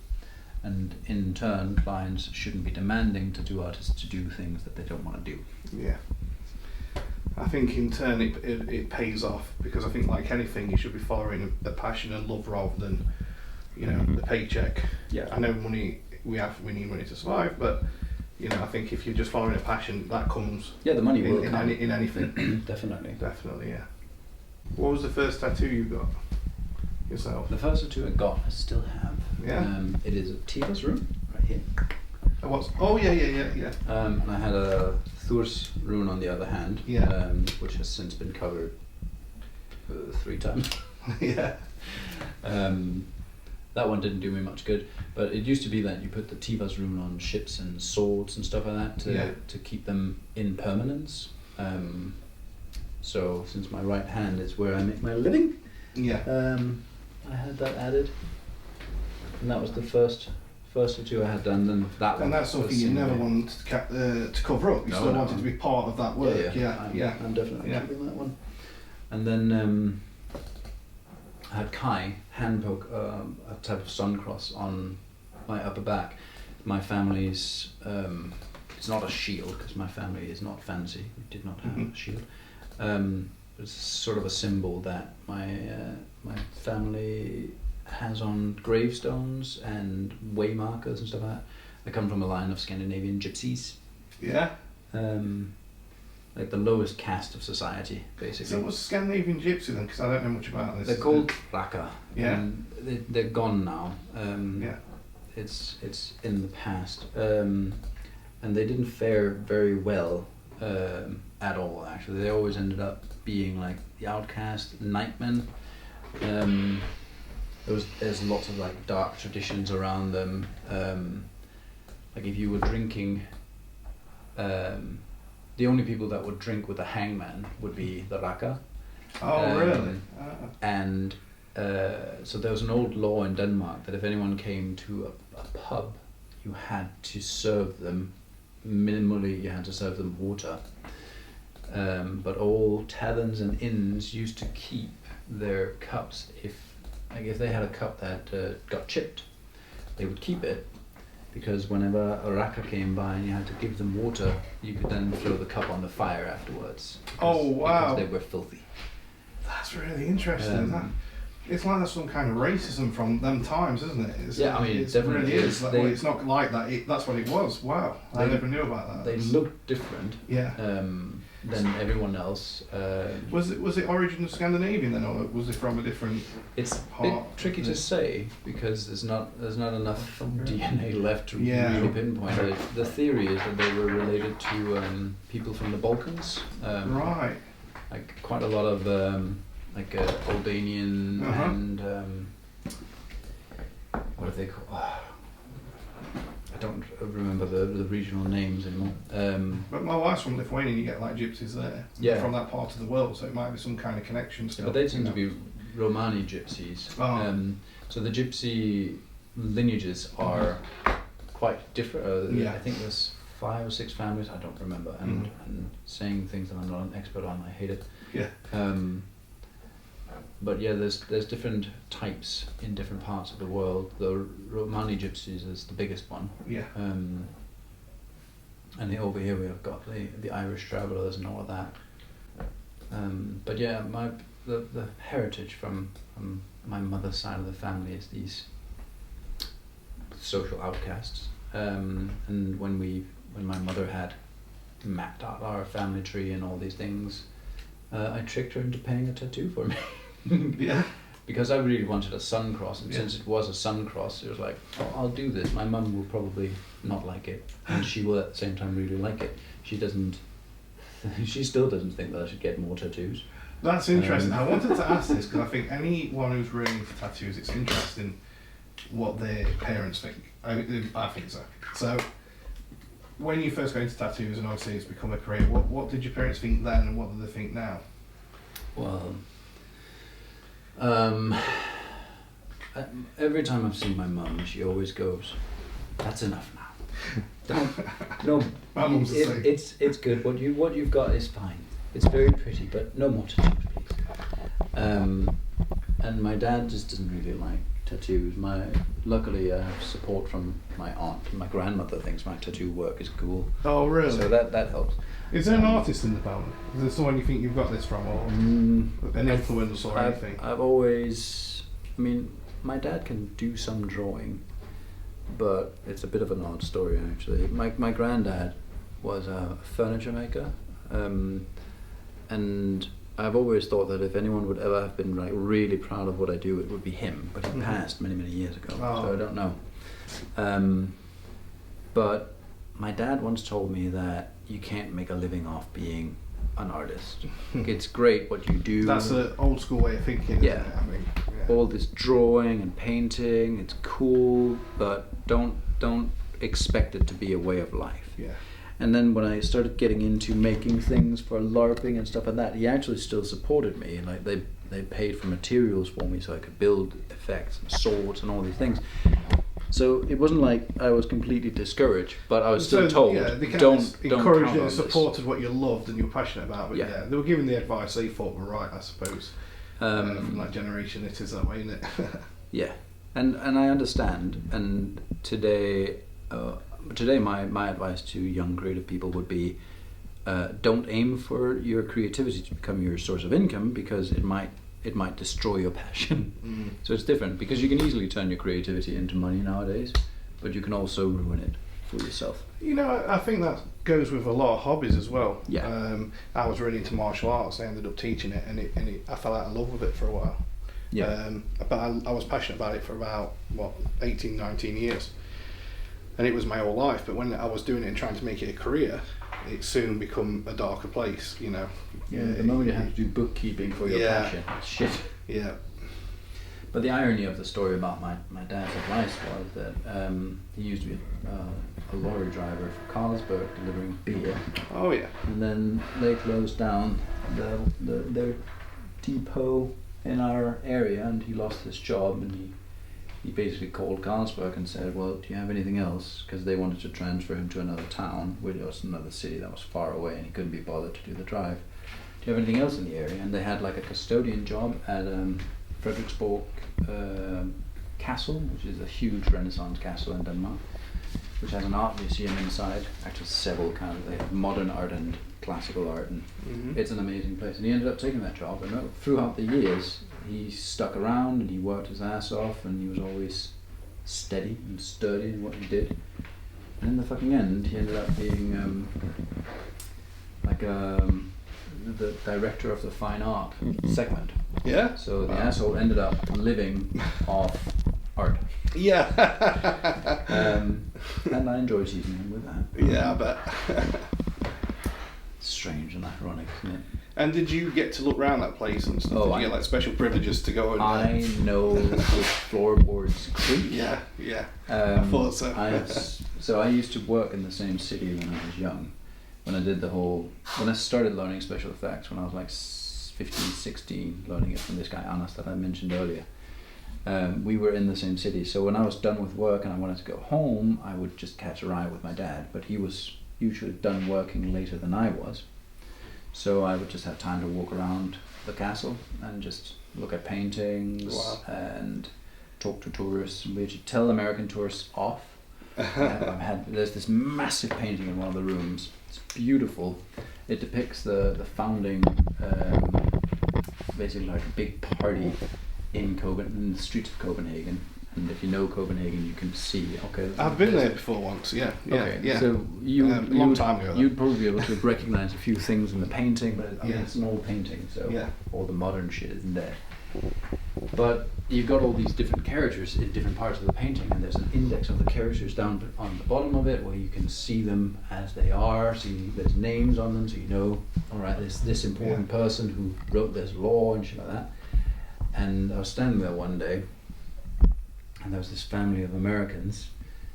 Speaker 3: And in turn, clients shouldn't be demanding tattoo artists to do things that they don't want to do.
Speaker 1: Yeah. I think in turn it pays off, because I think, like anything, you should be following a passion and love rather than, the paycheck.
Speaker 3: Yeah.
Speaker 1: I know we need money to survive, but I think if you're just following a passion, that comes.
Speaker 3: Yeah, the money will come
Speaker 1: in anything.
Speaker 3: Definitely.
Speaker 1: Definitely, yeah. What was the first tattoo you got yourself?
Speaker 3: The first tattoo I got, I still have.
Speaker 1: Yeah.
Speaker 3: It is a Tiva's rune right here.
Speaker 1: Oh yeah.
Speaker 3: And I had a Thor's rune on the other hand, which has since been covered 3 times.
Speaker 1: Yeah.
Speaker 3: That one didn't do me much good, but it used to be that you put the Tiva's rune on ships and swords and stuff like that to keep them in permanence. So since my right hand is where I make my living, I had that added, and that was the first tattoo I had done. And
Speaker 1: that's something you never wanted to cover up. You still wanted to be part of that work.
Speaker 3: I'm definitely keeping that one. And then I had Kai hand poke a type of sun cross on my upper back. My family's it's not a shield because my family is not fancy. We did not have a shield. It's sort of a symbol that my family has on gravestones and way markers and stuff like that. I come from a line of Scandinavian gypsies.
Speaker 1: Yeah.
Speaker 3: Like the lowest caste of society, basically.
Speaker 1: So what's Scandinavian gypsy then? Because I don't know much about this.
Speaker 3: They're called raka.
Speaker 1: Yeah.
Speaker 3: They're gone now. It's in the past. And they didn't fare very well at all, actually. They always ended up being like the outcast, nightmen. There's lots of like dark traditions around them. Like if you were drinking, the only people that would drink with a hangman would be the raka.
Speaker 1: Oh, really?
Speaker 3: And so there was an old law in Denmark that if anyone came to a pub, you had to serve them, minimally you had to serve them water. But all taverns and inns used to keep their cups. If they had a cup that got chipped, they would keep it, because whenever a raka came by and you had to give them water, you could then throw the cup on the fire afterwards. Because they were filthy.
Speaker 1: That's really interesting. It's like there's some kind of racism from them times, isn't it?
Speaker 3: It definitely
Speaker 1: really
Speaker 3: is.
Speaker 1: It's not like that. That's what it was. Wow, I never knew about that.
Speaker 3: They looked different.
Speaker 1: Yeah.
Speaker 3: Than everyone else.
Speaker 1: Was it Origin of Scandinavian then, or was it from a different?
Speaker 3: It's a bit tricky to say because there's not enough DNA left to really pinpoint it. The theory is that they were related to people from the Balkans.
Speaker 1: Right.
Speaker 3: Like quite a lot of Albanian and what are they called? I don't remember the regional names anymore.
Speaker 1: But my wife's from Lithuania, and you get like gypsies there from that part of the world, so it might be some kind of connection still.
Speaker 3: But they tend to be Romani gypsies. So the gypsy lineages are quite different. I think there's 5 or 6 families, I don't remember, and saying things that I'm not an expert on, I hate it.
Speaker 1: Yeah.
Speaker 3: But yeah, there's different types in different parts of the world. The Romani gypsies is the biggest one.
Speaker 1: Yeah.
Speaker 3: And over here we have got the Irish travellers and all of that. But yeah, the heritage from my mother's side of the family is these social outcasts. And when my mother had mapped out our family tree and all these things, I tricked her into paying a tattoo for me.
Speaker 1: Yeah.
Speaker 3: because I really wanted a sun cross, and since it was a sun cross, it was like, oh, I'll do this. My mum will probably not like it, and she will at the same time really like it. She still doesn't think that I should get more tattoos.
Speaker 1: That's interesting. I wanted to ask this because I think anyone who's really into tattoos, it's interesting what their parents think. I think so. So, when you first got into tattoos and obviously it's become a career, what did your parents think then and what do they think now?
Speaker 3: Well, every time I've seen my mum, she always goes, "That's enough now. Don't.
Speaker 1: My mum's the same.
Speaker 3: It's good. What you've got is fine. It's very pretty, but no more tattoos, please." And my dad just doesn't really like tattoos. Luckily, I have support from my aunt. My grandmother thinks my tattoo work is cool.
Speaker 1: Oh, really?
Speaker 3: So that helps.
Speaker 1: Is there an artist in the family? Is there someone you think you've got this from, or an influence or anything?
Speaker 3: I've always, my dad can do some drawing, but it's a bit of an odd story actually. My granddad was a furniture maker, and I've always thought that if anyone would ever have been like really proud of what I do, it would be him. But he passed many years ago, so I don't know. But my dad once told me that you can't make a living off being an artist. It's great what you do.
Speaker 1: That's an old school way of thinking.
Speaker 3: Yeah.
Speaker 1: Isn't it? I mean,
Speaker 3: all this drawing and painting, it's cool, but don't expect it to be a way of life.
Speaker 1: Yeah.
Speaker 3: And then when I started getting into making things for LARPing and stuff like that, he actually still supported me. Like they paid for materials for me so I could build effects and swords and all these things. So it wasn't like I was completely discouraged, but I was still told,
Speaker 1: they
Speaker 3: don't
Speaker 1: encouraged
Speaker 3: count
Speaker 1: you
Speaker 3: on
Speaker 1: and supported what you loved and you were passionate about. But yeah, they were giving the advice they thought were right, I suppose. From that generation, it is that way, isn't it?
Speaker 3: Yeah, and I understand. And today my advice to young creative people would be, don't aim for your creativity to become your source of income, because it might destroy your passion. So it's different, because you can easily turn your creativity into money nowadays, but you can also ruin it for yourself.
Speaker 1: You know, I think that goes with a lot of hobbies as well.
Speaker 3: Yeah.
Speaker 1: I was really into martial arts. I ended up teaching it, and I fell out of love with it for a while.
Speaker 3: Yeah.
Speaker 1: But I was passionate about it for about 18, 19 years, and it was my whole life. But when I was doing it and trying to make it a career, it soon become a darker place. You know.
Speaker 3: Yeah. The moment you have to do bookkeeping for your passion, it's shit.
Speaker 1: Yeah.
Speaker 3: But the irony of the story about my dad's advice was that he used to be a lorry driver for Carlsberg delivering beer.
Speaker 1: Oh yeah.
Speaker 3: And then they closed down their depot in our area, and he lost his job, and he basically called Carlsberg and said, well, do you have anything else? Because they wanted to transfer him to another town, which was another city that was far away, and he couldn't be bothered to do the drive. Do you have anything else in the area? And they had like a custodian job at Frederiksborg Castle, which is a huge Renaissance castle in Denmark, which has an art museum inside. Actually, several they have modern art and classical art, and it's an amazing place. And he ended up taking that job, and throughout the years, he stuck around and he worked his ass off, and he was always steady and sturdy in what he did. And in the fucking end, he ended up being the director of the fine art segment.
Speaker 1: Yeah.
Speaker 3: So the asshole ended up living off art.
Speaker 1: Yeah.
Speaker 3: And I enjoy teasing him with that.
Speaker 1: Yeah, I bet.
Speaker 3: Strange and ironic, isn't it?
Speaker 1: And did you get to look around that place and stuff? Did you get like special privileges to go and...
Speaker 3: I know which floorboards creak.
Speaker 1: Yeah. I thought so.
Speaker 3: I used to work in the same city when I was young. When I started learning special effects, when I was like 15, 16, learning it from this guy Anas that I mentioned earlier. We were in the same city, so when I was done with work and I wanted to go home, I would just catch a ride with my dad, but he was usually done working later than I was. So I would just have time to walk around the castle and just look at paintings.
Speaker 1: Wow.
Speaker 3: And talk to tourists. We should tell American tourists off. There's this massive painting in one of the rooms. It's beautiful. It depicts the founding, basically like a big party in the streets of Copenhagen. And if you know Copenhagen, you can see. Okay,
Speaker 1: I've been there before once. Yeah.
Speaker 3: Okay.
Speaker 1: Yeah.
Speaker 3: So
Speaker 1: long time ago.
Speaker 3: You'd probably be able to recognize a few things in the painting, but it's an old painting, so all the modern shit isn't there. But you've got all these different characters in different parts of the painting, and there's an index of the characters down on the bottom of it where you can see them as they are, see there's names on them, so you know, all right, there's this important person who wrote this law and shit like that. And I was standing there one day, and there was this family of Americans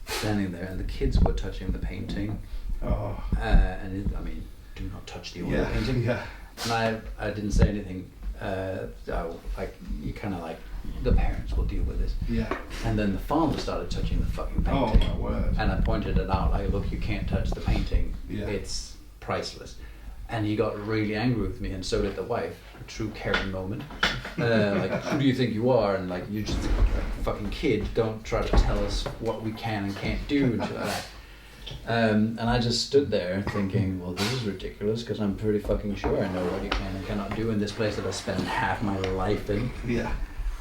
Speaker 3: standing there, and the kids were touching the painting.
Speaker 1: Oh.
Speaker 3: I mean, do not touch the oil painting.
Speaker 1: Yeah.
Speaker 3: And I didn't say anything. You kind of like, the parents will deal with this.
Speaker 1: Yeah.
Speaker 3: And then the father started touching the fucking painting.
Speaker 1: Oh my word.
Speaker 3: And I pointed it out, like, look, you can't touch the painting.
Speaker 1: Yeah.
Speaker 3: It's priceless. And he got really angry with me, and so did the wife. A true Karen moment. Like, who do you think you are? And like, you're just a fucking kid. Don't try to tell us what we can and can't do and shit like that. And I just stood there thinking, well, this is ridiculous, because I'm pretty fucking sure I know what you can and cannot do in this place that I spent half my life in.
Speaker 1: Yeah.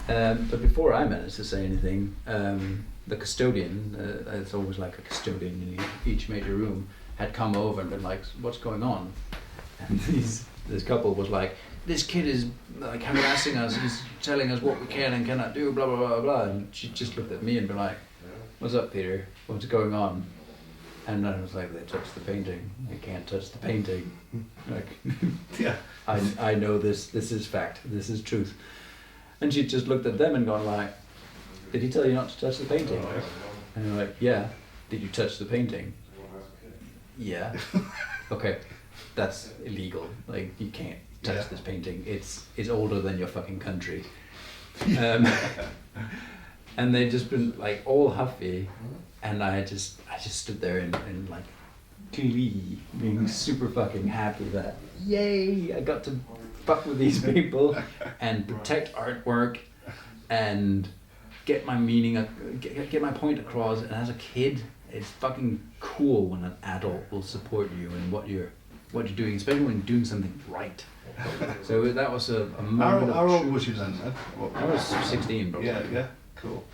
Speaker 3: But before I managed to say anything, the custodian, it's always like a custodian in each major room, had come over and been like, what's going on? And this couple was like, this kid is like harassing us, he's telling us what we can and cannot do, blah, blah, blah, blah. And she just looked at me and been like, what's up, Peter? What's going on? And I was like, they touched the painting. They can't touch the painting. Like,
Speaker 1: Yeah.
Speaker 3: I know this is fact, this is truth. And she just looked at them and gone like, did he tell you not to touch the painting? And they're like, yeah. Did you touch the painting? Yeah. Okay, that's illegal. Like, you can't touch this painting. It's older than your fucking country. And they just been like all huffy, and I just stood there in like glee, being super fucking happy that yay, I got to fuck with these people and protect artwork and get my meaning, get my point across. And as a kid, it's fucking cool when an adult will support you in what you're doing, especially when you're doing something right. So that was a moment.
Speaker 1: How old was you then?
Speaker 3: I was 16, probably.
Speaker 1: Yeah, cool.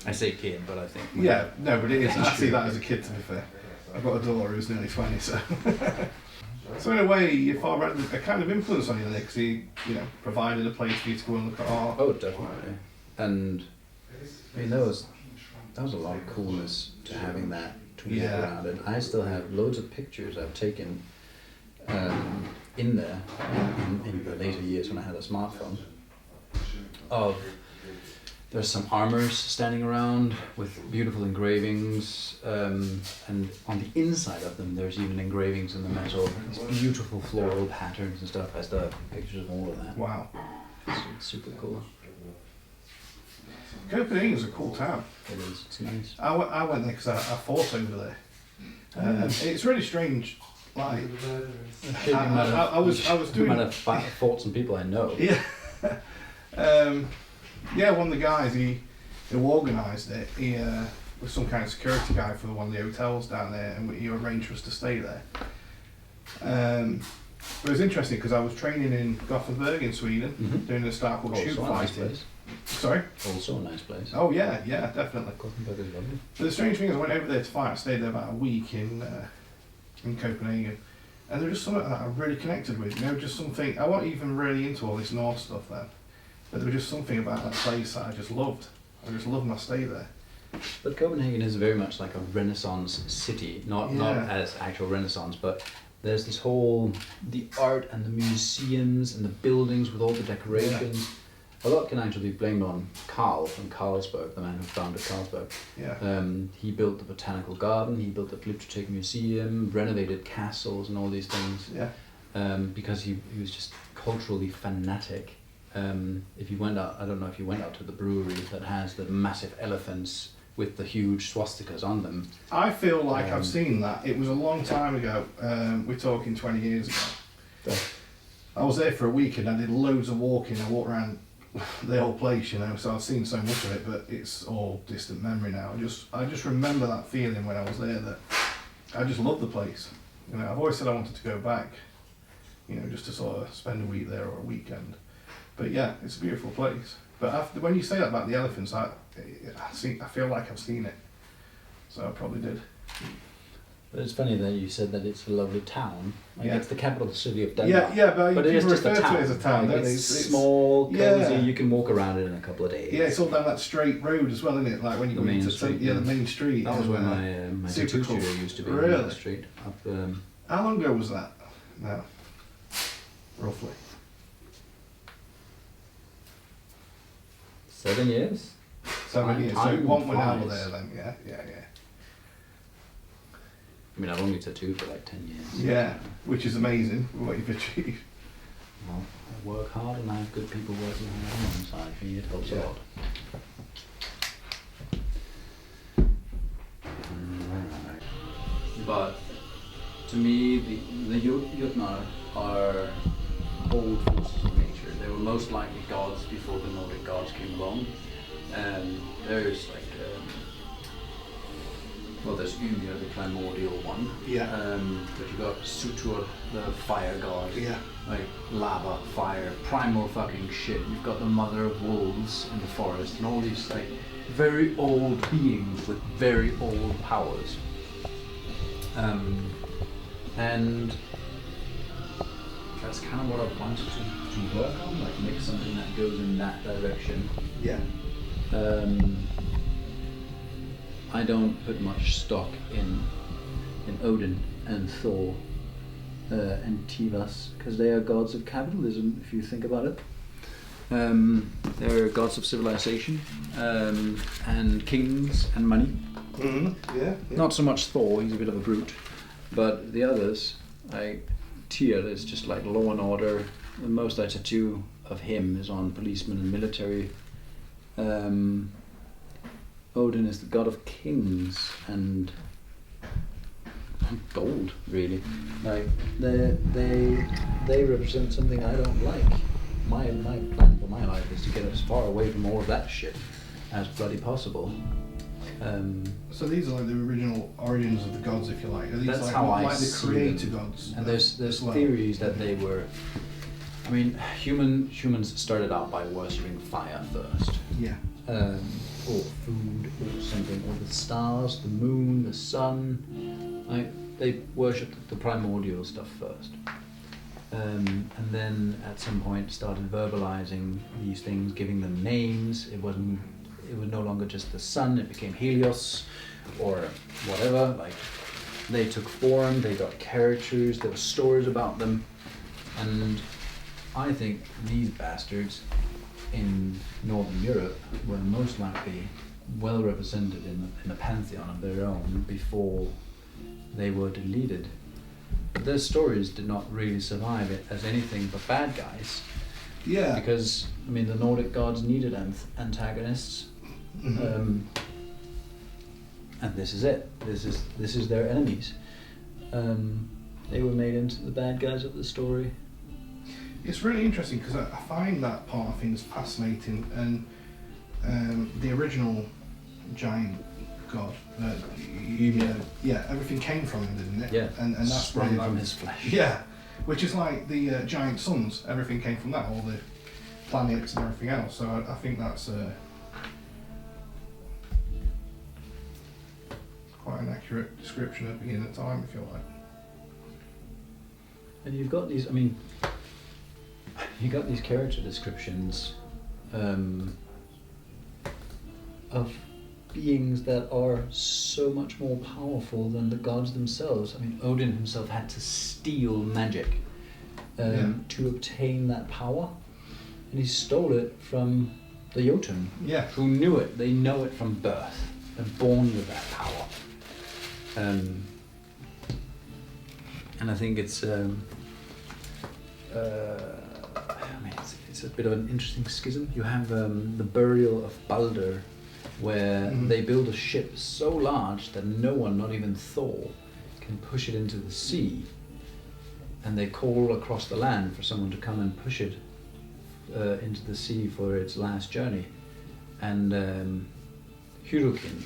Speaker 3: I say kid, but I think.
Speaker 1: Yeah, no, but it is. I see that as a kid, to be fair. I've got a daughter who's nearly 20, so. So in a way, your father had a kind of influence on you there, because he, provided a place for you to go and look at art.
Speaker 3: Oh, definitely. And I mean, there was a lot of coolness to having that to walk around. And I still have loads of pictures I've taken in there in the later years when I had a smartphone. There's some armors standing around with beautiful engravings, and on the inside of them there's even engravings in the metal, these beautiful floral patterns and stuff. I still have pictures of all of that.
Speaker 1: Wow.
Speaker 3: It's super cool.
Speaker 1: Copenhagen is a cool town.
Speaker 3: It is, it's nice.
Speaker 1: I went there because I fought over there. It's really strange. Like, I was doing.
Speaker 3: You might have fought some people I know.
Speaker 1: Yeah. One of the guys who organised it, he was some kind of security guy for one of the hotels down there, and he arranged for us to stay there. But it was interesting because I was training in Gothenburg in Sweden, doing a style called shoot fighting.
Speaker 3: Nice.
Speaker 1: Sorry?
Speaker 3: Also a nice place.
Speaker 1: Oh yeah, definitely.
Speaker 3: Gothenburg is lovely.
Speaker 1: But the strange thing is I went over there to fight. I stayed there about a week in Copenhagen, and there was just something that I really connected with. Just something. I wasn't even really into all this Norse stuff then, but there was just something about that place that I just loved. I just loved my stay there.
Speaker 3: But Copenhagen is very much like a Renaissance city, not as actual Renaissance, but there's this the art and the museums and the buildings with all the decorations. Yeah. A lot can actually be blamed on Carl from Carlsberg, the man who founded Carlsberg.
Speaker 1: Yeah.
Speaker 3: He built the Botanical Garden, he built the Glyptotek Museum, renovated castles and all these things.
Speaker 1: Yeah.
Speaker 3: Because he was just culturally fanatic. If you went out, I don't know if you went out to the brewery that has the massive elephants with the huge swastikas on them.
Speaker 1: I feel like I've seen that. It was a long time ago. We're talking 20 years ago. I was there for a week and I did loads of walking. I walked around the whole place, so I've seen so much of it, but it's all distant memory now. I just remember that feeling when I was there that I just loved the place. I've always said I wanted to go back, just to sort of spend a week there or a weekend. But yeah, it's a beautiful place. But when you say that about the elephants, I feel like I've seen it. So I probably did.
Speaker 3: But it's funny that you said that it's a lovely town. Like
Speaker 1: Yeah.
Speaker 3: It's the capital city of Denmark.
Speaker 1: but
Speaker 3: it is
Speaker 1: people
Speaker 3: just a
Speaker 1: refer to
Speaker 3: town.
Speaker 1: it as a town,
Speaker 3: Like,
Speaker 1: don't they?
Speaker 3: it's small, cozy.
Speaker 1: Yeah.
Speaker 3: You can walk around it in a couple of days.
Speaker 1: Yeah, it's all down that straight road as well, isn't it? Like when you
Speaker 3: The
Speaker 1: go
Speaker 3: main
Speaker 1: into
Speaker 3: street,
Speaker 1: the main street.
Speaker 3: That was
Speaker 1: and,
Speaker 3: where my
Speaker 1: super
Speaker 3: tattoo
Speaker 1: cool.
Speaker 3: studio used to be.
Speaker 1: Really?
Speaker 3: On the street. Up,
Speaker 1: How long ago was that? No, roughly.
Speaker 3: 7 years.
Speaker 1: 7 years. So
Speaker 3: Time
Speaker 1: one went out
Speaker 3: flies.
Speaker 1: there then. Yeah.
Speaker 3: I mean, I've only tattooed for like 10 years.
Speaker 1: Yeah, which is amazing what you've achieved.
Speaker 3: Well, I work hard and I have good people working alongside me. It helps a lot. But to me, the Jotnar are old forces of nature. They were most likely gods before the Nordic gods came along. And there's like, there's Ymir, the primordial one.
Speaker 1: Yeah.
Speaker 3: But you got Sutur, the fire god.
Speaker 1: Yeah.
Speaker 3: Like lava, fire, primal fucking shit. You've got the mother of wolves in the forest, and all these like very old beings with very old powers. And that's kind of what I wanted to work on, like make something that goes in that direction.
Speaker 1: Yeah.
Speaker 3: I don't put much stock in Odin and Thor and Tivas, because they are gods of capitalism, if you think about it. They're gods of civilization and kings and money.
Speaker 1: Mm-hmm. Yeah.
Speaker 3: Not so much Thor, he's a bit of a brute, but the others, like Tyr, is just like law and order. The most I tattoo of him is on policemen and military. Odin is the god of kings and gold, really. Like they represent something I don't like. My plan for my life is to get as far away from all of that shit as bloody possible.
Speaker 1: So these are like the original origins of the gods, if you like. Are these
Speaker 3: That's
Speaker 1: like,
Speaker 3: how I
Speaker 1: like the
Speaker 3: see
Speaker 1: creator
Speaker 3: them.
Speaker 1: gods?
Speaker 3: And there's
Speaker 1: as well?
Speaker 3: theories that they were. I mean, humans started out by worshipping fire first.
Speaker 1: Yeah.
Speaker 3: Or food, or something, or the stars, the moon, the sun. Like they worshipped the primordial stuff first, and then at some point started verbalizing these things, giving them names. It was no longer just the sun; it became Helios, or whatever. Like they took form, they got characters, there were stories about them, and I think these bastards in Northern Europe were most likely well represented in a pantheon of their own before they were deleted. But their stories did not really survive it as anything but bad guys.
Speaker 1: Yeah.
Speaker 3: Because, I mean, the Nordic gods needed antagonists.
Speaker 1: Mm-hmm.
Speaker 3: And this is it. This is their enemies. They were made into the bad guys of the story.
Speaker 1: It's really interesting because I find that part of things fascinating, and the original giant god, yeah, everything came from him, didn't it?
Speaker 3: Yeah,
Speaker 1: and that's
Speaker 3: sprung
Speaker 1: really
Speaker 3: from his flesh.
Speaker 1: Yeah, which is like the giant suns. Everything came from that, all the planets and everything else. So I think that's quite an accurate description of the beginning of time, if you like.
Speaker 3: And you've got these. I mean. You got these character descriptions of beings that are so much more powerful than the gods themselves. I mean, Odin himself had to steal magic to obtain that power, and he stole it from the Jotun, who knew it. They know it from birth. They're born with that power, and I think it's. I mean, it's a bit of an interesting schism. You have the burial of Balder, where they build a ship so large that no one, not even Thor, can push it into the sea. And they call across the land for someone to come and push it into the sea for its last journey. And Hyrrokin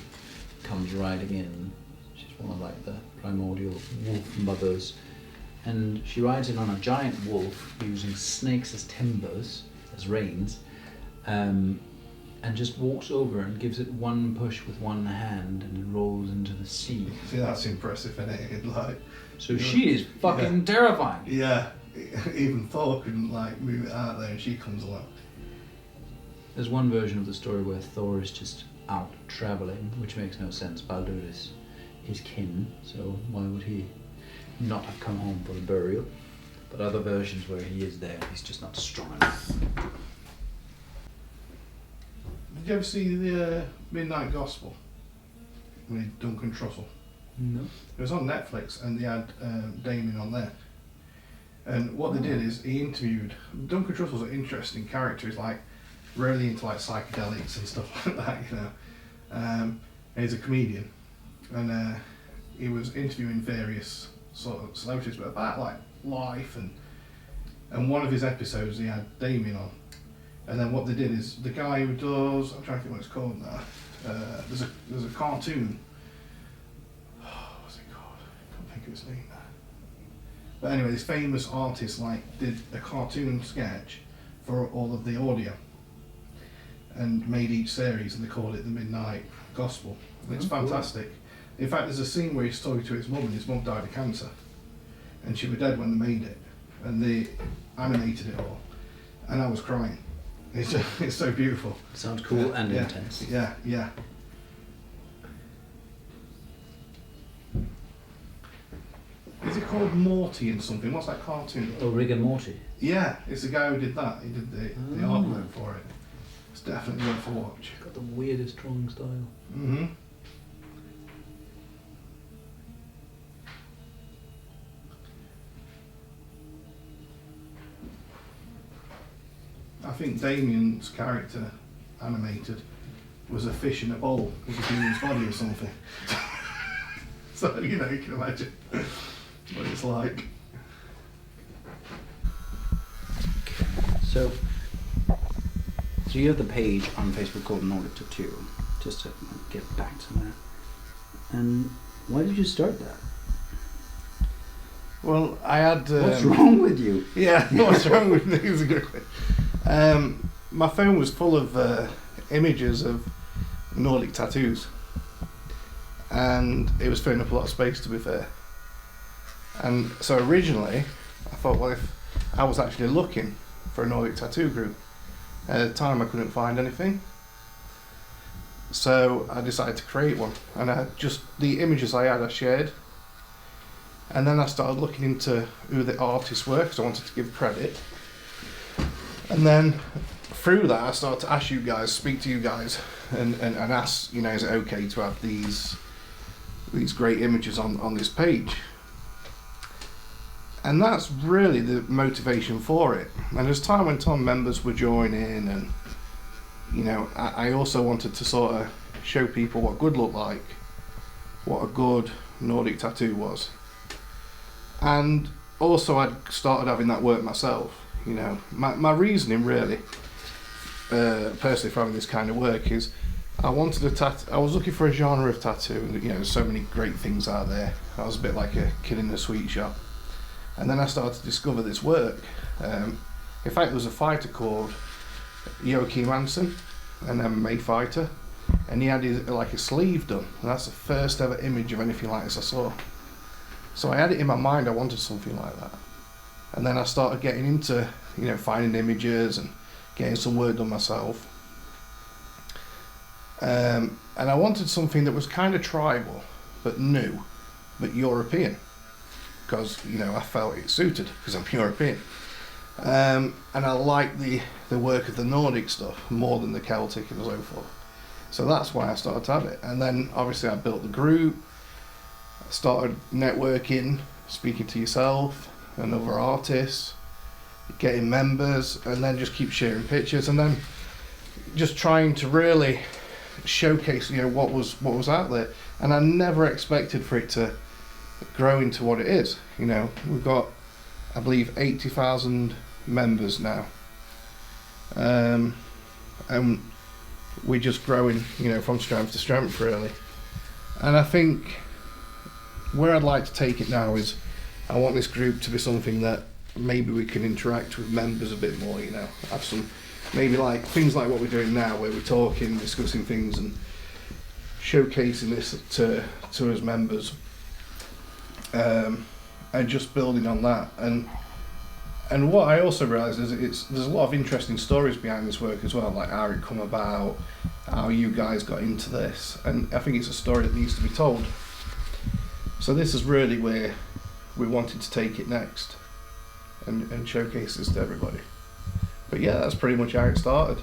Speaker 3: comes riding in. She's one of like the primordial wolf mothers. And she rides in on a giant wolf using snakes as timbers, as reins, and and just walks over and gives it one push with one hand, and it rolls into the sea.
Speaker 1: See, that's impressive, isn't it? Like,
Speaker 3: So she is fucking terrifying.
Speaker 1: Yeah, even Thor couldn't like move it out there, and she comes along.
Speaker 3: There's one version of the story where Thor is just out travelling, which makes no sense. Baldur is his kin, so why would he not have come home for the burial? But other versions where he is there, he's just not strong enough.
Speaker 1: Did you ever see the Midnight Gospel with Duncan Trussell?
Speaker 3: No.
Speaker 1: It was on Netflix, and they had Damien on there. And what they did is he interviewed Duncan Trussell's an interesting character. He's like really into like psychedelics and stuff like that, you know. And he's a comedian, and he was interviewing various sort of celebrities, but about like life, and one of his episodes he had Damien on. And then what they did is the guy who does, I'm trying to think what it's called now. There's a cartoon. What's it called? I can't think of his name now. But anyway, this famous artist like did a cartoon sketch for all of the audio, and made each series, and they called it the Midnight Gospel. And it's fantastic. Cool. In fact, there's a scene where he's talking to his mum, and his mum died of cancer, and she was dead when they made it, and they animated it all, and I was crying. It's so beautiful.
Speaker 3: Sounds cool and
Speaker 1: yeah,
Speaker 3: intense.
Speaker 1: Yeah, yeah. Is it called Morty and something? What's that cartoon?
Speaker 3: Oh, Rick and Morty.
Speaker 1: Yeah, it's the guy who did that. He did the artwork for it. It's definitely worth a watch.
Speaker 3: Got the weirdest drawing style.
Speaker 1: Mm-hmm. I think Damien's character, animated, was a fish in a bowl with a human's body or something. So, you know, you can imagine what it's like.
Speaker 3: So you have the page on Facebook called Nordic Tattoo, just to get back to that. And why did you start that?
Speaker 1: Well, I had...
Speaker 3: what's wrong with you?
Speaker 1: Yeah, what's wrong with me is a good question. My phone was full of images of Nordic tattoos, and it was filling up a lot of space, to be fair. And so originally I thought, well, if I was actually looking for a Nordic tattoo group, at the time I couldn't find anything, so I decided to create one, and the images I had I shared, and then I started looking into who the artists were because I wanted to give credit. And then through that, I started to ask you guys, speak to you guys, and ask, you know, is it okay to have these great images on this page? And that's really the motivation for it. And as time went on, members were joining, and you know, I also wanted to sort of show people what good looked like, what a good Nordic tattoo was. And also I'd started having that work myself. You know, my reasoning really, personally for having this kind of work is, I wanted I was looking for a genre of tattoo. You know, there's so many great things out there. I was a bit like a kid in a sweet shop. And then I started to discover this work. In fact, there was a fighter called Joachim Madsen, an MMA fighter, and he had a sleeve done. And that's the first ever image of anything like this I saw. So I had it in my mind, I wanted something like that. And then I started getting into, you know, finding images and getting some work done myself. And I wanted something that was kind of tribal, but new, but European. Because, you know, I felt it suited, because I'm European. And I like the work of the Nordic stuff more than the Celtic and so forth. So that's why I started to have it. And then obviously I built the group, started networking, speaking to yourself and other artists, getting members, and then just keep sharing pictures, and then just trying to really showcase, you know, what was out there. And I never expected for it to grow into what it is. You know, we've got, I believe, 80,000 members now, and we're just growing, you know, from strength to strength really. And I think where I'd like to take it now is, I want this group to be something that maybe we can interact with members a bit more, you know, have some, maybe like things like what we're doing now, where we're talking, discussing things and showcasing this to us members, and just building on that. And what I also realise is there's a lot of interesting stories behind this work as well, like how it come about, how you guys got into this, and I think it's a story that needs to be told. So this is really where we wanted to take it next, and showcase this to everybody. But yeah, that's pretty much how it started.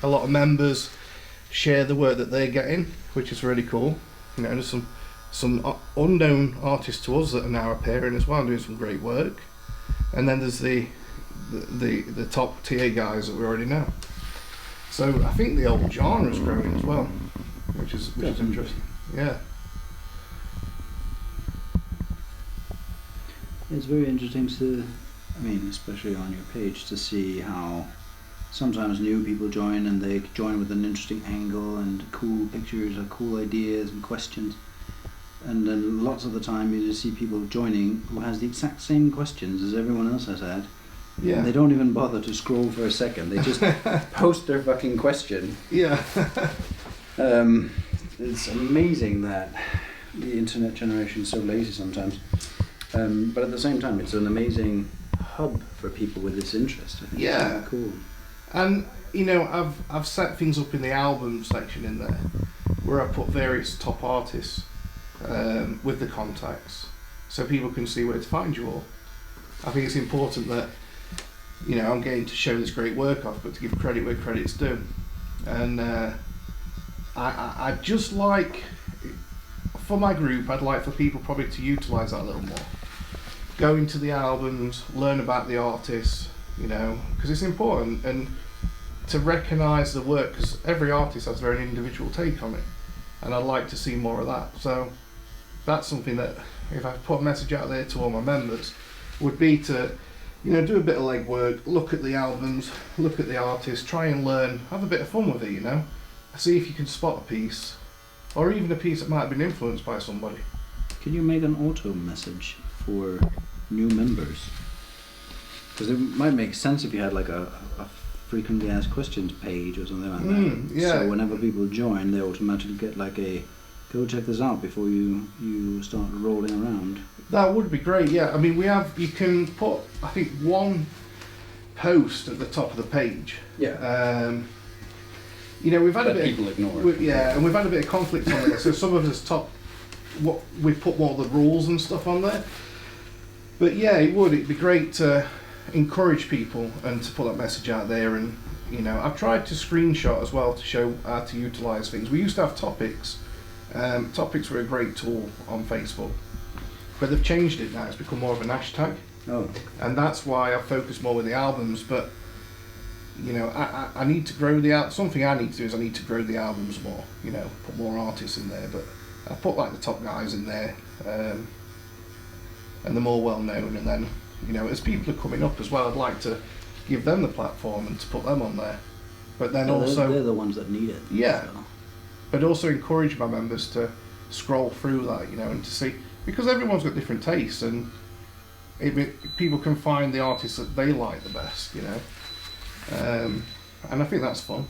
Speaker 1: A lot of members share the work that they're getting, which is really cool. You know, there's some unknown artists to us that are now appearing as well, doing some great work. And then there's the top tier guys that we already know. So I think the old genre's growing as well, which is interesting. Yeah.
Speaker 3: It's very interesting to, I mean, especially on your page, to see how sometimes new people join and they join with an interesting angle and cool pictures or cool ideas and questions. And then lots of the time you just see people joining who has the exact same questions as everyone else has had.
Speaker 1: Yeah.
Speaker 3: And they don't even bother to scroll for a second. They just post their fucking question.
Speaker 1: Yeah.
Speaker 3: It's amazing that the internet generation is so lazy sometimes. But at the same time, it's an amazing hub for people with this interest. I think
Speaker 1: Yeah.
Speaker 3: it's really cool.
Speaker 1: And you know, I've set things up in the album section in there, where I put various top artists with the contacts, so people can see where to find you all. I think it's important that, you know, I'm getting to show this great work off, but to give credit where credit's due. And I just like, for my group, I'd like for people probably to utilise that a little more. Go into the albums, learn about the artists, you know, because it's important, and to recognise the work, because every artist has their own individual take on it, and I'd like to see more of that. So that's something that, if I put a message out there to all my members, would be to, you know, do a bit of legwork, look at the albums, look at the artists, try and learn, have a bit of fun with it, you know, see if you can spot a piece, or even a piece that might have been influenced by somebody.
Speaker 3: Can you make an auto message for new members? Because it might make sense if you had like a frequently asked questions page or something like that.
Speaker 1: Yeah.
Speaker 3: So whenever people join, they automatically get like a, go check this out before you start rolling around.
Speaker 1: That would be great, yeah. I mean, you can put, I think, one post at the top of the page.
Speaker 3: Yeah.
Speaker 1: You know, we've had
Speaker 3: that
Speaker 1: a bit
Speaker 3: people ignore.
Speaker 1: And we've had a bit of conflict on there. So some of us we put more of the rules and stuff on there. But yeah, it'd be great to encourage people and to put that message out there. And you know, I've tried to screenshot as well to show how to utilise things. We used to have topics. Topics were a great tool on Facebook, but they've changed it now. It's become more of an hashtag.
Speaker 3: Oh.
Speaker 1: And that's why I focus more with the albums. But you know, I need to grow something I need to do is I need to grow the albums more, you know, put more artists in there. But I put like the top guys in there, and the more well known, and then, you know, as people are coming up as well, I'd like to give them the platform and to put them on there. But then also
Speaker 3: they're the ones that need it.
Speaker 1: Yeah.
Speaker 3: So.
Speaker 1: But also encourage my members to scroll through that, you know, and to see, because everyone's got different tastes, and people can find the artists that they like the best, you know. And I think that's fun.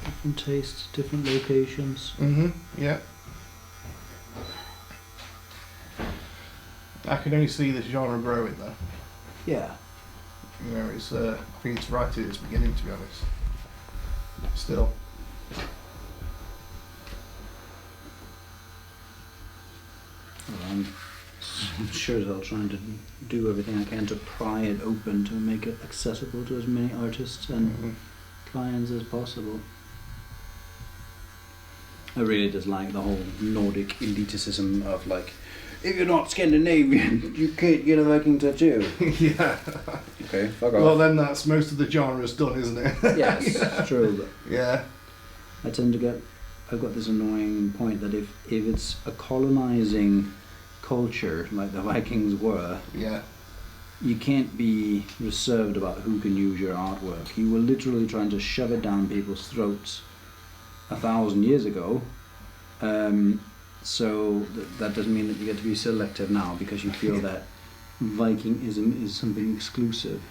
Speaker 3: Different tastes, different locations.
Speaker 1: Yeah. I can only see this genre growing though.
Speaker 3: Yeah.
Speaker 1: You know, it's I think it's right at its beginning, to be honest. Still.
Speaker 3: Well, I'm sure as hell trying to do everything I can to pry it open to make it accessible to as many artists and clients as possible. I really dislike the whole Nordic elitism of like, if you're not Scandinavian, you can't get a Viking tattoo.
Speaker 1: Yeah.
Speaker 3: Okay, fuck off.
Speaker 1: Well, then that's most of the genre's done, isn't it?
Speaker 3: Yes, it's true. But
Speaker 1: yeah.
Speaker 3: I tend to get, I've got this annoying point that if it's a colonizing culture like the Vikings were,
Speaker 1: Yeah.
Speaker 3: you can't be reserved about who can use your artwork. You were literally trying to shove it down people's throats 1,000 years ago, So that doesn't mean that you get to be selective now because you feel that Vikingism is something exclusive.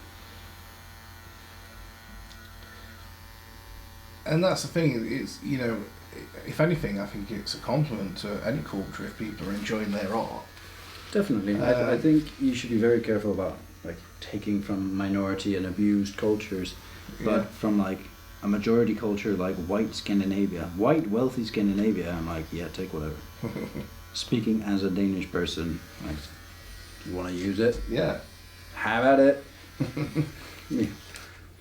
Speaker 1: And that's the thing, it's, you know, if anything, I think it's a compliment to any culture if people are enjoying their art.
Speaker 3: Definitely. I think you should be very careful about like taking from minority and abused cultures, but from like a majority culture like white Scandinavia, white wealthy Scandinavia, I'm like, yeah, take whatever. Speaking as a Danish person, like, you want to use it?
Speaker 1: Yeah.
Speaker 3: Have at it.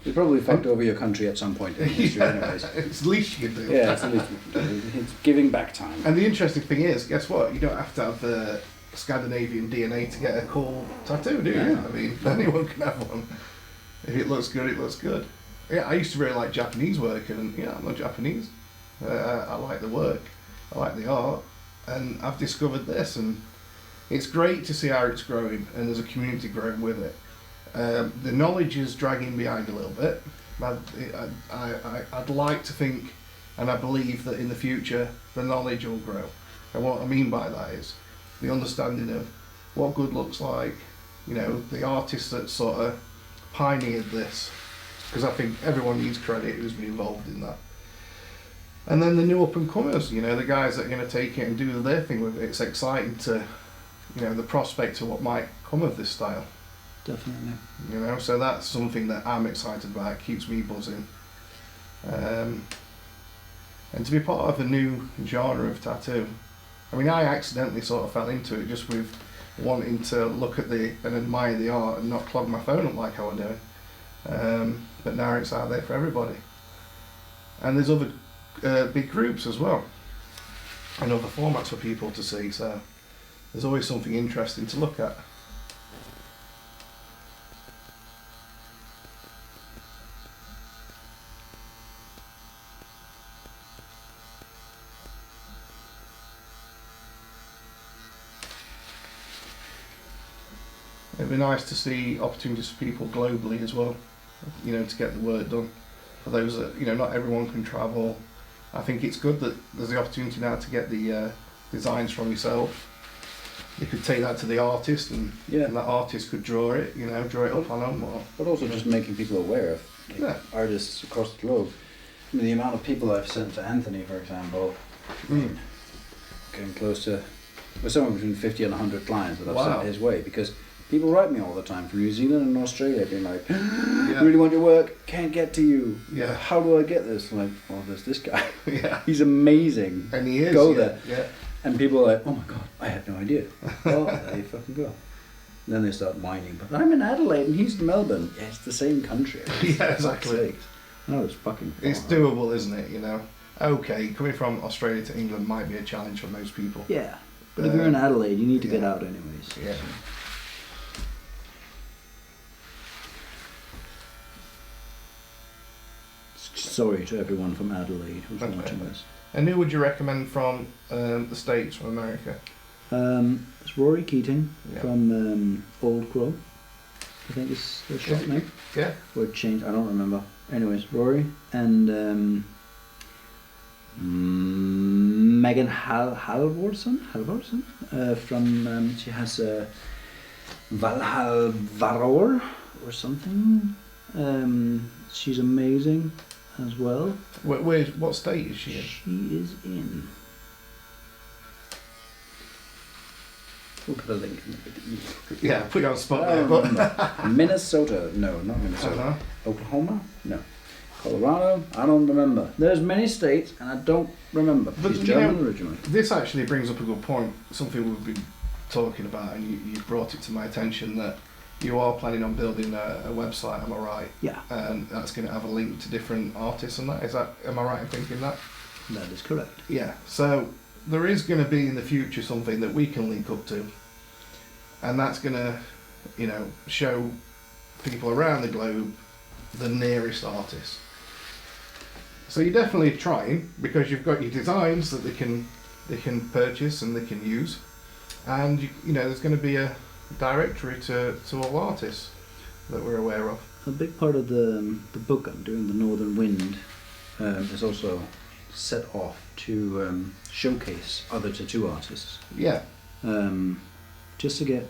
Speaker 3: You probably fucked over your country at some point in history anyways.
Speaker 1: It's the least you can do.
Speaker 3: Yeah, it's the least you can do. It's giving back time.
Speaker 1: And the interesting thing is, guess what? You don't have to have Scandinavian DNA to get a cool tattoo, do you?
Speaker 3: Yeah.
Speaker 1: I mean, anyone can have one. If it looks good, it looks good. Yeah, I used to really like Japanese work, and I'm not Japanese. I like the work, I like the art, and I've discovered this, and it's great to see how it's growing, and there's a community growing with it. The knowledge is dragging behind a little bit. I'd like to think, and I believe that in the future the knowledge will grow. And what I mean by that is the understanding of what good looks like. You know, the artist that sort of pioneered this, because I think everyone needs credit who's been involved in that. And then the new up and comers, you know, the guys that are going to take it and do their thing with it. It's exciting to, you know, the prospect of what might come of this style.
Speaker 3: Definitely.
Speaker 1: You know, so that's something that I'm excited about. It keeps me buzzing. And to be part of a new genre of tattoo. I mean, I accidentally sort of fell into it just with wanting to look at and admire the art and not clog my phone up like I was doing. But now it's out there for everybody. And there's other big groups as well, and other formats for people to see, so there's always something interesting to look at. It'd be nice to see opportunities for people globally as well, you know, to get the work done. For those that, you know, not everyone can travel. I think it's good that there's the opportunity now to get the designs from yourself. You could take that to the artist, and that artist could draw it, you know, draw it up on them.
Speaker 3: But also just making people aware of like, artists across the globe. I mean, the amount of people I've sent to Anthony, for example, getting close to, somewhere between 50 and 100 clients that I've sent his way, because people write me all the time from New Zealand and Australia being like, really want your work, can't get to you.
Speaker 1: Yeah.
Speaker 3: How do I get this? I'm like, well, there's this guy.
Speaker 1: Yeah.
Speaker 3: He's amazing.
Speaker 1: And he is.
Speaker 3: Go there.
Speaker 1: Yeah.
Speaker 3: And people are like, oh my God, I had no idea. Well, there you fucking go. And then they start whining, but I'm in Adelaide and he's in Melbourne. Yeah, it's the same country.
Speaker 1: Yeah, exactly.
Speaker 3: No, it's fucking far.
Speaker 1: It's doable, isn't it, you know? Okay, coming from Australia to England might be a challenge for most people.
Speaker 3: Yeah. But if you're in Adelaide, you need to get out anyways.
Speaker 1: Yeah.
Speaker 3: Sorry to everyone from Adelaide who's watching this.
Speaker 1: And who would you recommend from the States, from America?
Speaker 3: It's Rory Keating from Old Crow. I think it's the short name.
Speaker 1: Yeah.
Speaker 3: Or it changed, I don't remember. Anyways, Rory and Megan Halvorsen from she has Valhall Varor or something. She's amazing as well.
Speaker 1: What state is she in?
Speaker 3: She is in. We'll put a link in the video.
Speaker 1: Yeah, put you on the spot there. But
Speaker 3: Minnesota. No, not Minnesota.
Speaker 1: Uh-huh.
Speaker 3: Oklahoma? No. Colorado? I don't remember. There's many states and I don't remember.
Speaker 1: But
Speaker 3: she's German originally.
Speaker 1: This actually brings up a good point, something we've been talking about, and you brought it to my attention, that you are planning on building a website, am I right?
Speaker 3: Yeah.
Speaker 1: And that's going to have a link to different artists and that, am I right in thinking that?
Speaker 3: That is correct.
Speaker 1: Yeah, so there is going to be in the future something that we can link up to, and that's going to, you know, show people around the globe the nearest artists. So you're definitely trying, because you've got your designs that they can purchase and they can use, and you know there's going to be a directory to all artists that we're aware of.
Speaker 3: A big part of the book I'm doing, The Northern Wind, is also set off to showcase other tattoo artists.
Speaker 1: Yeah.
Speaker 3: Just to get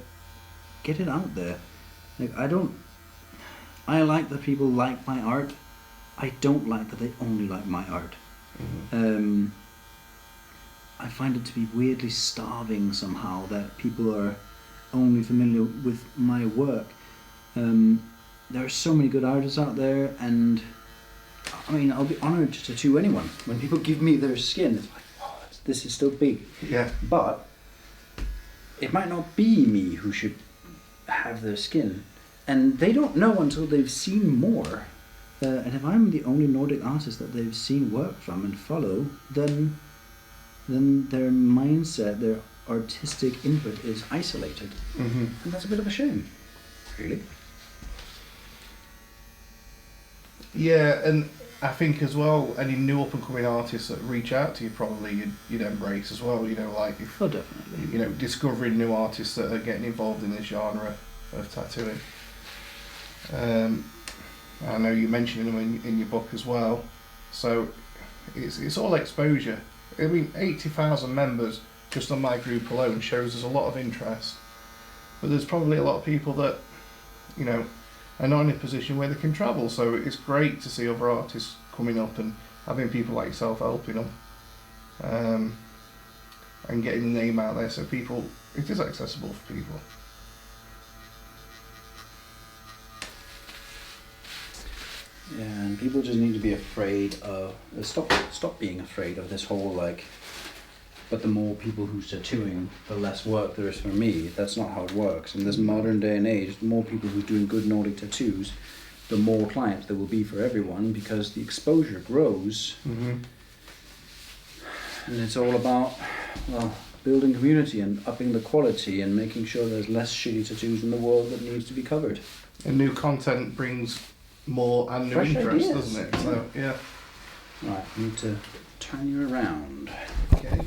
Speaker 3: it out there. Like I like that people like my art. I don't like that they only like my art.
Speaker 1: Mm-hmm.
Speaker 3: I find it to be weirdly starving somehow that people are only familiar with my work. There are so many good artists out there, and I mean, I'll be honoured to tattoo anyone. When people give me their skin, it's like, wow, this is still big.
Speaker 1: Yeah.
Speaker 3: But it might not be me who should have their skin, and they don't know until they've seen more. And if I'm the only Nordic artist that they've seen work from and follow, then their mindset, their artistic input is isolated, and that's a bit of a shame, really.
Speaker 1: Yeah, and I think as well, any new up and coming artists that reach out to you, probably you'd embrace as well. You know, like if
Speaker 3: Definitely.
Speaker 1: you know, discovering new artists that are getting involved in this genre of tattooing. I know you're mentioning them in your book as well, so it's all exposure. I mean, 80,000 members just on my group alone shows there's a lot of interest, but there's probably a lot of people that, you know, are not in a position where they can travel. So it's great to see other artists coming up and having people like yourself helping them, and getting the name out there so it is accessible for people.
Speaker 3: Yeah, and people just need to be afraid of stop being afraid of this whole like. But the more people who's tattooing, the less work there is for me. That's not how it works. In this modern day and age, the more people who's doing good Nordic tattoos, the more clients there will be for everyone, because the exposure grows.
Speaker 1: Mm-hmm.
Speaker 3: And it's all about, well, building community and upping the quality and making sure there's less shitty tattoos in the world that needs to be covered.
Speaker 1: And new content brings more and new
Speaker 3: Fresh
Speaker 1: interest,
Speaker 3: ideas.
Speaker 1: doesn't it? So, yeah.
Speaker 3: Right, I need to turn you around.
Speaker 1: Okay.